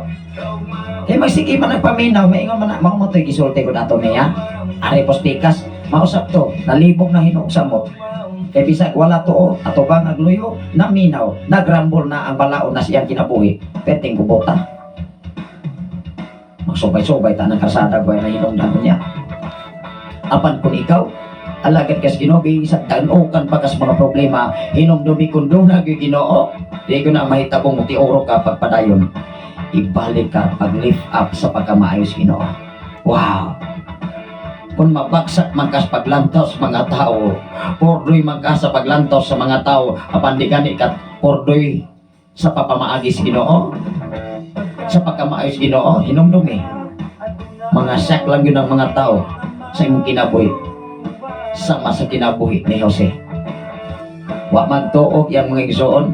Kaya magsige man nagpaminaw, maingon man na, mao mo to'y gisulti ko nato niya. Ari postikas, mausap to, nalibog na hinuksamot. Kaya bisag wala to, ato bang nagluyo, naminaw, nagrambol na ang balaon na siyang kinabuhi, perting kubota. magsubay-subay ta ng karsada ko na hinungdan niya. Apan kung ikaw, alagad kas Ginoo, sa tanukan pa kas mga problema, hinumdumi kundo na Ginoo, di ko na mahitabong mutioro ka pagpadayon. Ibalik ka, pag-lift up sa pagkamaayos Ginoo. Wow! Kung mabagsak man kas paglantaw sa mga tao, pordoy man ka sa paglantaw sa mga tao, apan di gani ka pordoy sa papamaagis Ginoo, sa pagkamaayos Ginoo, hinumdumi. Mga sak lang yun ang mga tao sa imong kinabuhi, sama sa kinabuhi ni Jose. Wa man tuog yang mga igsoon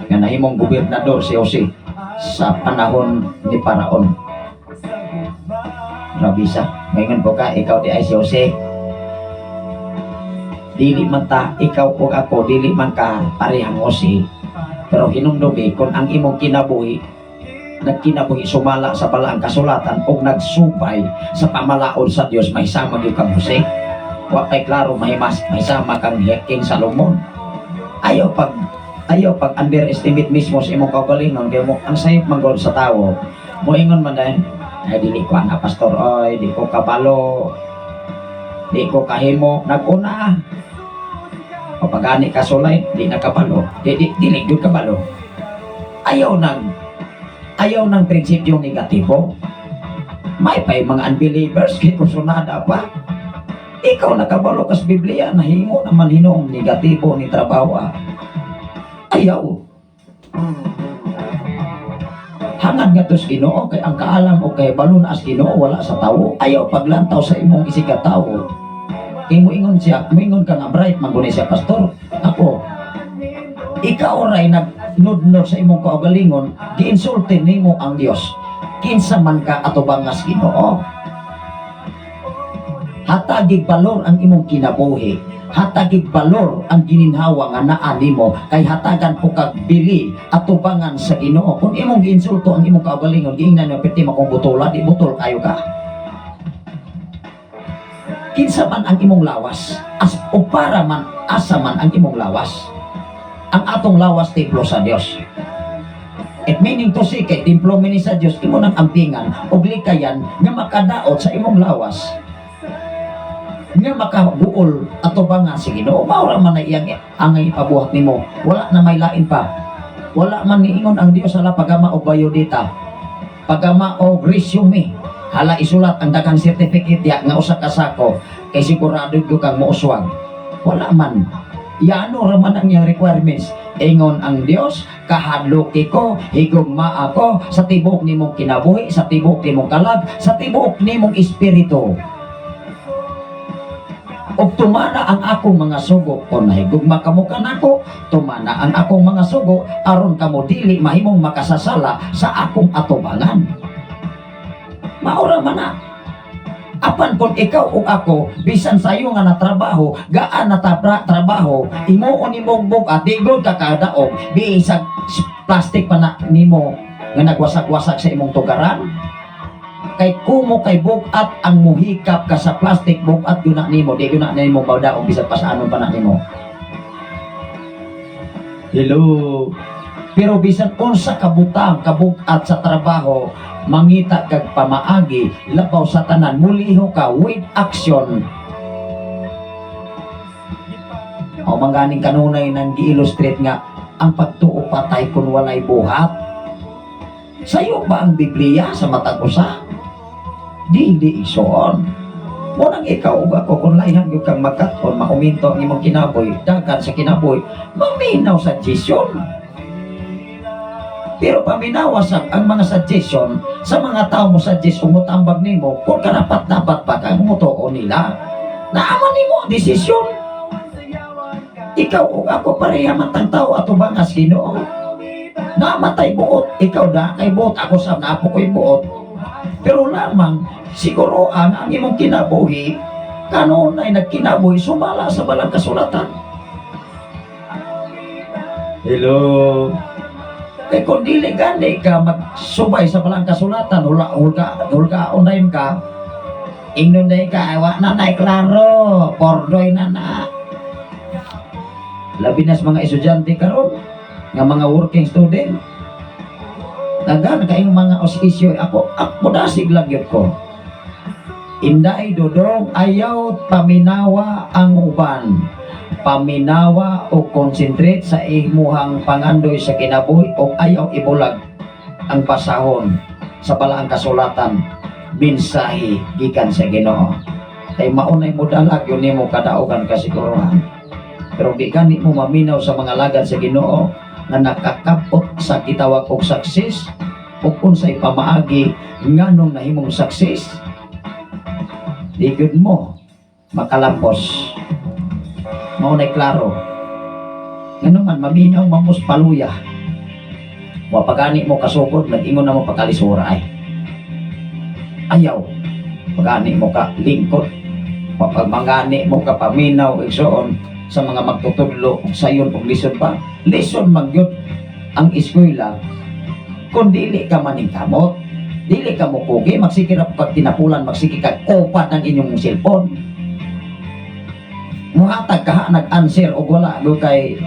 nga nahimong gobernador si Jose sa panahon ni Paraon. Rabisa, ngayon po ka, ikaw di ay si Jose. Dili man ta, ikaw o ako, dili man ka parehang Jose. Pero hinumdumi kung ang imong kinabuhi, nagkinabuhi sumala sa balaang kasulatan o nagsupay sa pamalaon sa Dios, may sama gyud kang Jose. Wa kay klaro may sama kang King Salomon. Ayaw pag underestimate mismo sa imong kaugalingon kay mo ang sayop manggol sa tawo. Moingon man dahil ay dili ko na pastor, oy di ko kabalo, di ko kahimo, naguna. O pagani ka sulay, di nakabalo, dili gyud kabalo. Ayaw ng prinsipyo negatibo. May pa'y mga unbelievers, kipusunada pa. Ikaw nakabalo kas Biblia, nahimo naman hinong negatibo ni trabaho. Ayaw. Hangad nga tos Ginoo, kay ang kaalam o kay balon as Ginoo, wala sa tawo. Ayaw paglantaw sa imong isig tawo. Kay moingon ka nga bright, magunay siya pastor. Ako, ikaw ray nudnod sa imong kaugalingon, giinsultin nimo ang Dios. Kinsa man ka atubangas Ginoo. Hatagig balor ang imong kinabuhi. Hatagig balor ang gininhawa nga naa nimo, kay hatagan po kag bili atubangan sa Ginoo. Kung imong giinsulto ang imong kaugalingon, giingnan mo piti makong butula, di butol kayo ka. Kinsa man ang imong lawas, o para man asa man ang imong lawas. Ang atong lawas templo sa Dios. It meaning to say, kay templo mini sa Dios, imo nang ampingan og likayan nga makadaot sa imong lawas, nga makabuol atubangan si Ginoo. Mao ra man na iyang ang ipabuhat nimo. Wala na may lain pa. Wala man niingon ang Dios hala pagama og biodata, pagama og resume. Hala isulat ang daghang certificate ya nga usa ka sako, kay sigurado gyud kang mouswag. Wala man. Yano raman ang iyang requirements. Ingon ang Dios, kahadloki ko, higugma ako sa tibok nimong kinabuhi, sa tibok nimong kalag, sa tibok nimong espiritu. Og tumana ang akong mga sugo, kung nahigugma kamo kanako, tumana ang akong mga sugo, aron kamo dili mahimong makasasala sa akong atubangan. Maura man na. Apan kung ikaw o ako, bisan sayo nga na trabaho, gaan na trabaho, imuon nimong bugat, digod ka kadaog, bisag plastic pa na nimo nga nagwasak-wasak sa imong tugaran. Kay kumo kay bugat ang muhikap ka sa plastic, bugat yun na nimo, di yun na nimo bawdaog, bisag pa sa anon pa na nimo. Hello. Pero bisan unsa kabutang kabugat sa trabaho, mangita kag pamaagi, labaw sa tanan, muliho ka with action. O mangganing kanunay nang gi-illustrate nga ang pagtuo patay kun walay buhat. Sayo ba ang Biblia sa matag usa? Di ison. Munang ikaw ug ako kung laihan gyud kang magkaton, mauminto ang imong kinabuhi, dagan sa kinabuhi, maminaw sa suggestion. Pero paminawasan ang mga suggestion sa mga tao mo suggest umutambag nimo, kung karapat-dapat pa kang mutuo nila. Naaman nimo ang desisyon. Ikaw o ako pareha matang tao ato ba nga Ginoo? Namatay buot, ikaw na kay buot, ako sa naapo ko'y buot. Pero lamang siguro ang imong kinabuhi, kanunay nagkinabuhi sumala sa balang kasulatan. Hello. Kaya kung dili gani ka magsubay sa balang kasulatan, hulga unayin ka, ingnon day ka, awa na na, klaro, pordoy na na. Labi na sa mga estudyante karon, nga mga working student, Dagan kayong mga osisyo ako dasig lagyot ko. Inday dodong ayaw paminawa ang uban. Paminawa o concentrate sa imuhang pangandoy sa kinabuhi o ayaw ibulag ang pasahon sa balaang kasulatan mensahe gikan sa Ginoo. Kay maunay mo dalag yun nimo kadaugan kasiguruhan. Pero di gani mo maminaw sa mga lagad sa Ginoo na nakakapot sa gitawag og success o unsay pamaagi nganong nahimong success. Di gyud mo makalampos. Maunay klaro. Ngano man maminaw mamos paluya. Wa pagani mo kasukod nag-ingon na mo pagkalisura ay. Ayaw. Pagani mo ka lingkod. Wa pagmangani mo ka paminaw igsoon sa mga magtutudlo sayon og lison pa. Lison magyud ang eskwela kung dili ka maningkamot. Dili ka mo kugi, magsikirap pag tinapulan, magsiki ka opat ng inyong cellphone. Muhatag ka nag-answer o wala do kay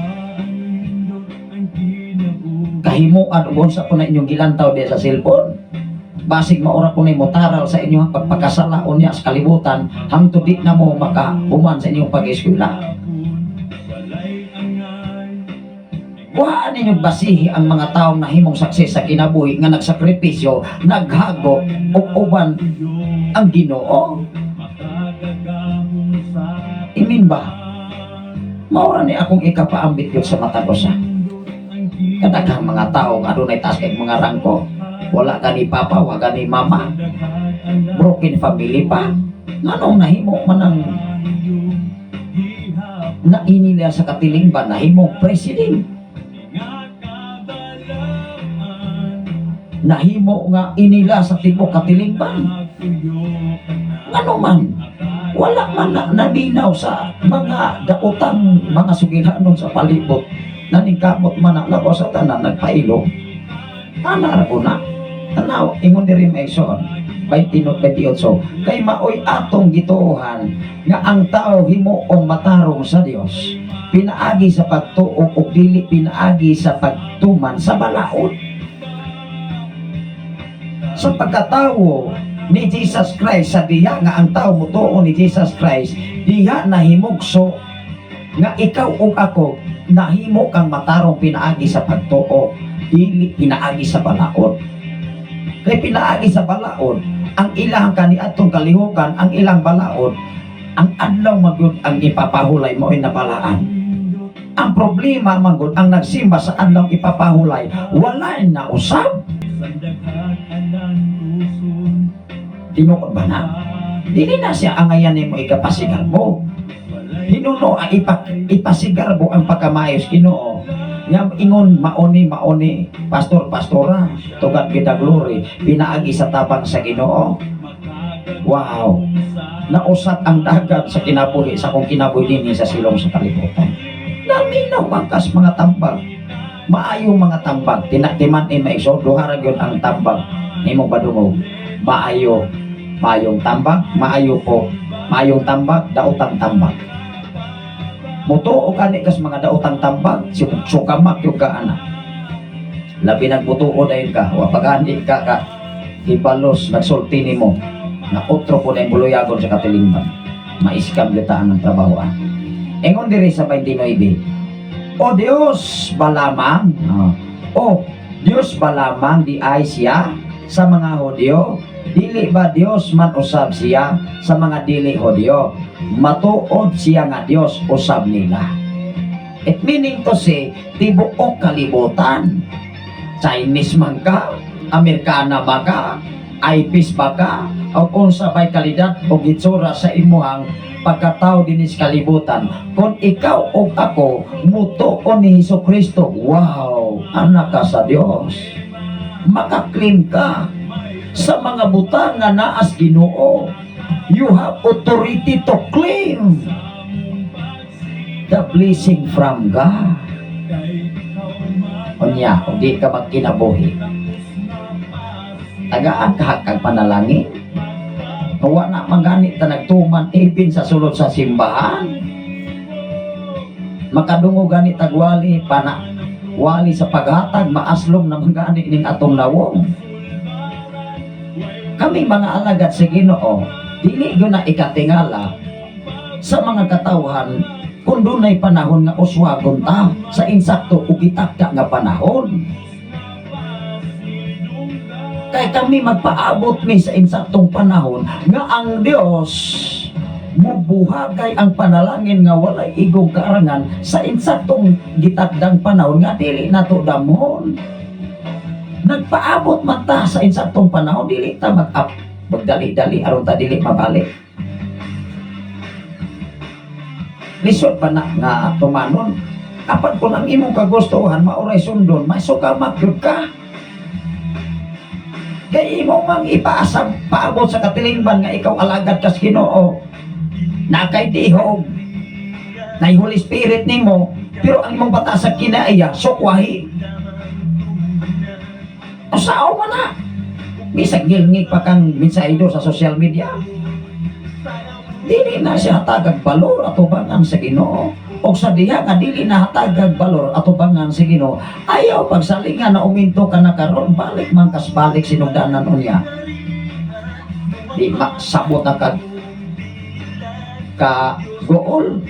kahimuan o sa po na inyong gilantaw di sa cellphone. Basig maura po na motaral sa inyong pagpakasalaon niya sa kalibutan hangtod di na mo makahuman sa inyong pag-eskwela. Kuhaan ninyong basihi ang mga taong nahimong sakses sa kinabuhi nga nagsakripisyo, naghago o uban ang Ginoo. Imin ba? Maura ni akong ikapaambit yun sa mata ko sa kadaghang mga taong adunay taas kay mga rangko. Wala ka ni papa, wala ka ni mama. Broken family pa. Nganong nahimo man ang nainila sa katiling ba nahimong president? Nahimo nga inila sa tibok katilingban. Ano man, wala man na nabinaw sa mga daotang mga sugilanon sa palibot. Naningkamot man na labo sa tanan nagpailo. Tanar ko na. Tanaw, ingon diri maison. 29-28. Kay maoy atong gituohan nga ang tao himuong matarong sa Dios. Pinaagi sa pagtuo o dili pinaagi sa pagtuman sa balaod. Sa pagkatawo ni Jesus Christ sa diha nga ang tao mutuo ni Jesus Christ diha nahimugso nga ikaw ug ako nahimo kang matarong pinaagi sa pagtuo dili pinaagi sa balaod. Kay pinaagi sa balaod ang ilang kaniadtong kalihukan ang ilang balaod ang adlaw magyud ang ipapahulay mo ay nabalaan. Ang problema manggod ang nagsimba sa adlaw ipapahulay wala na usab. Tinuod ba na? Dili na siya angayan mo ikapasigar mo. Hinuno ang ipasigar mo ang pagkamayos Ginoo. Nga ingon maoni pastora tugad kita glory pinaagi sa tabang sa Ginoo. Wow. Nausat ang dagat sa kinabuhi sa kung kinabuhi din sa silong sa kalibutan. Naminaw mangkas mga tambag. Maayong mga tambag tinatiman maiso duha gyud ang tambag nimo badungog. Maayong tambag, maayong tambag, daotang tambag. Mutuo kani kas mga daotang tambag, sukamak yung kaana. Labi nagmutuo dayon ka, wa pagani ka hibalos nagsulti nimo. Na otro po na yung buluyagon sa katilingban. Maiskam gitaan ng trabaho. Engon diri sa 29. O Dios balamang, o Dios balamang di ay siya sa mga Hudyo. Dili ba Dios man usab siya sa mga dili Hudyo? Matuod siya nga Dios usab nila. It meaning to say, tibuok kalibutan. Chinese man ka, Amerikana ba ka, IPs ba ka, o unsa ba'y kalidad o gitsura sa imuhang pagkatao din sa kalibutan. Kung ikaw o ako, mutuon ni Hesukristo, wow, anak ka sa Dios. Makaklaim ka sa mga butang nga naas Ginoo. You have authority to claim the blessing from God. Unya, kung di ka magkinabuhi, tagaan ka kag panalangin. Kawa na maganit na nagtuman ipin sa sulod sa simbahan. Makadungo ganit tagwali pana wali sa paghatag maaslom na mga ning atong lawom. Kami mga alagad sa Ginoo, dili gyud na ikatingala sa mga katawhan kung dunay panahon nga uswagon ta sa insakto ug itakda nga panahon. Kay kami magpaabot mi sa insaktong panahon nga ang Dios mubuhagay ang panalangin nga walay igong kaarangan sa insaktong gitakdang panahon nga dili nato damhon. Nagpaabot man ta sa insaktong panahon, dili ta magdali-dali aron ta dili mabalik. Lisod pa na nga tumanon, apan kung ang imong kagustuhan mauray sundon, maisukamak yun ka. Kaya imo mang ipaasam paabot sa katilingban nga ikaw alagad kas Ginoo. Nakay tihog, na Holy Spirit nimo, pero ang imong batas sa kinaiya, sukwahi. Usaw man na. Bisag ngilngig pa kang mensahido sa social media. Dili na siya hatagag balor atubangan sa Ginoo. O sa diha nga dili na hatagag balor atubangan sa Ginoo. Ayaw pagsalingan na uminto ka na karon, balik man kas balik sinugdanan unya. Di maksabot na ka gool.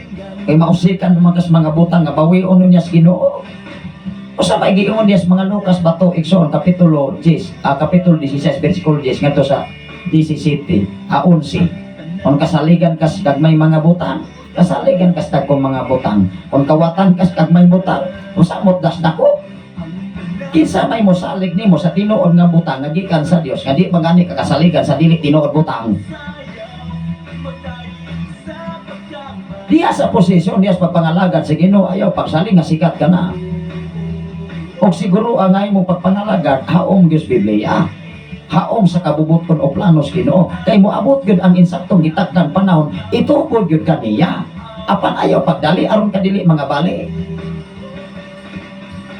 Kay mausikan naman kas mga butang nga bawion niya sa Ginoo. O sa may giingon niya sa mga Lucas bato Ikson kapitulo 10, kapitulo 16 versikulo 10 ngadto sa 17 a 11. Kung kasaligan kas kag may mga butang, kasaligan kas kag mga butang. Kung kawatan kas kag may butang, usamot das nako. Kinsa may mosalig nimo sa tinuod nga butang nga gikan sa Dios, nga di magani ka kasaligan sa dili tinuod butang. Diya sa posisyon, diya sa pagpangalagad sa Ginoo, ayaw pagsaling nga sikat ka na. O siguro ang ngay mo pagpangalagad, haom Diyos Biblia. Haom sa kabubuton o planos Ginoo. Kay mo abot yun ang insaktong gitakdang panahon, ito po yun kaniya. Apan ayaw pagdali, aron kadili mga bali.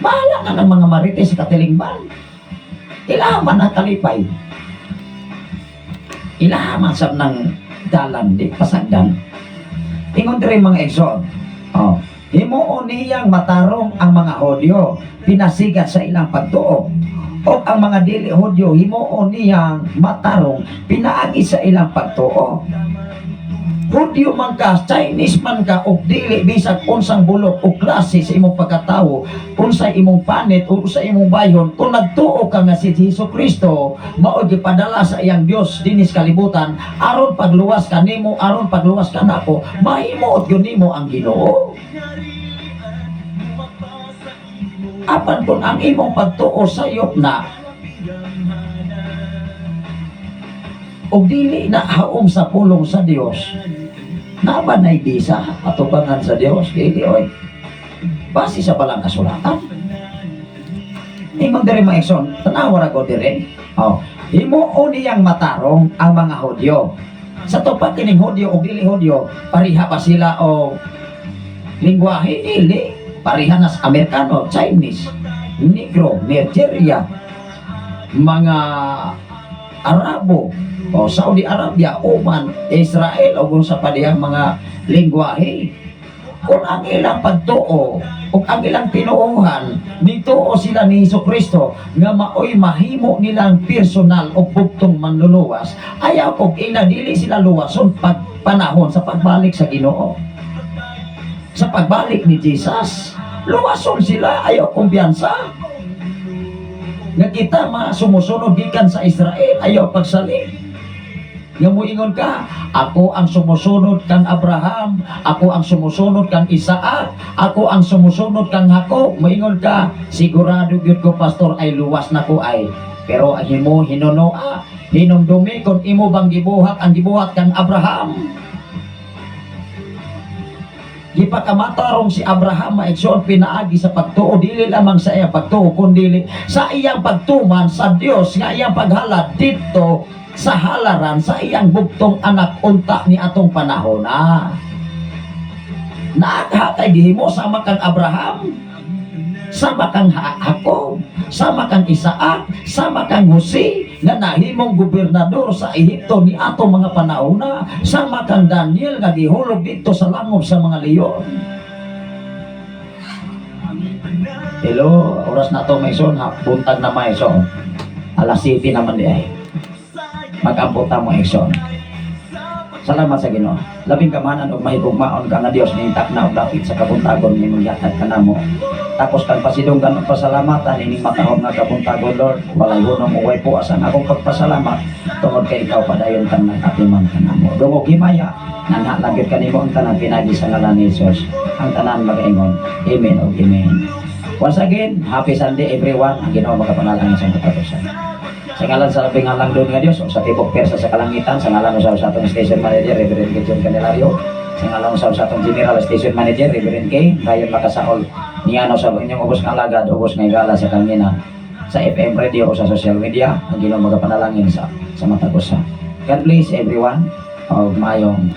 Bahala na ng mga marites sa katilingban. Ilaman ang kalipay. Ilaman sa ng dalan, di pasagdan. Ingon diri mga igsoon. Himuon niyang matarong ang mga Hodyo, pinasigat sa ilang pagtuo. O ang mga dili Hodyo, himuon niyang matarong, pinaagi sa ilang pagtuo. Hodyo man ka, Chinese man ka, o dili bisag unsang bulok o klase sa imong pagkatawo, unsay imong panit o sa imong bayon, kung nagtuo ka nga si Jesucristo, mao gipadala sa iyang Dios dinis kalibutan, aron pagluwas ka nimo, aron pagluwas ka nako, mahimuot gyud nimo ang Ginoo. Apan kung ang imong pagtuo sayop na o dili na haom sa pulong sa Dios, nabanay bisa atubangan sa Dios, dili oy. Base sa palang kasulatan. Ingon diri mga igsoon, tanawa ra ko diri. Himuon niyang matarong ang mga Hodyo. Sa tupad kining Hodyo o dili Hodyo, pariha ba sila o lingwahe? Dili. Pariha nas Amerikano, Chinese, Negro, Nigeria, mga Arabo, o Saudi Arabia, Oman, Israel, o kung sa padihang mga lingwahe. Kung ang ilang pagtuo, o ang ilang tinuuhan, dituo sila ni Jesucristo, nga maoy mahimo nilang personal o bugtong manluluwas, ayaw kung inadili sila luwason pagpanahon sa pagbalik sa Ginoo. Sa pagbalik ni Jesus, luwason sila, ayaw kumpiyansa. Nga kita sumusunod gikan sa Israel, ayaw pagsalig. Nga muingon ka, ako ang sumusunod kang Abraham, ako ang sumusunod kang Isaac, ako ang sumusunod kang Jacob. Muingon ka, sigurado gyud ko pastor ay luwas na ko ay. Pero himo hinunoa, hinumdumi kung imo bang gibuhat ang gibuhat kang Abraham. Gipakamatarong si Abraham maigsoon pinaagi sa pagtuo, dili lamang sa iyang pagtuo kundi sa iyang pagtuman sa Dios nga iyang paghalad dito sa halaran sa iyang bugtong anak unta ni atong panahon na naaghatay gihimo sama kang Abraham, sama kang Jacob, sama kang Isaac, sama kang Jose nga nahimong gobernador sa Ehipto ni atong mga panahon na, sama kang Daniel nga gihulog dito sa langob sa mga leon. Hello, oras na to may son, ha, buntag na may son. Alas 7 naman di ay. Mag-ambot na mo Exxon. Salamat sa Ginoo. Labing kamanan og mahigugmaon ka nga Dios ning takna og dapit sa kabuntagon nimong yatag kanamo. Tapos kang pasidunggan og pasalamatan ining matahog nga kabuntagon Lord. Walay hunong uway po asan akong pagpasalamat tungod kay ikaw padayon kang nagatiman kanamo. Dungog himaya nanha lang gyud kanimo ang tanan pinagi sa ngalan ni Jesus. Ang tanan magaingon. Amen o amen. Once again, happy Sunday everyone. Ang Ginoo magapanalangin sa katapusan. Sa ngalan sa labing halang doon nga Diyos, o sa tibok persa sa kalangitan, sa ngalan sa atong station manager, Reverend Gideon Candelario, sa ngalan sa atong general station manager, Reverend Kay, Ryan Makasaol, niyano sa inyong ubos nga alagad, ubos nga igala sa kanina, sa FM radio o sa social media, ang Ginoo magapanalangin sa matagusa. God bless everyone, o mayong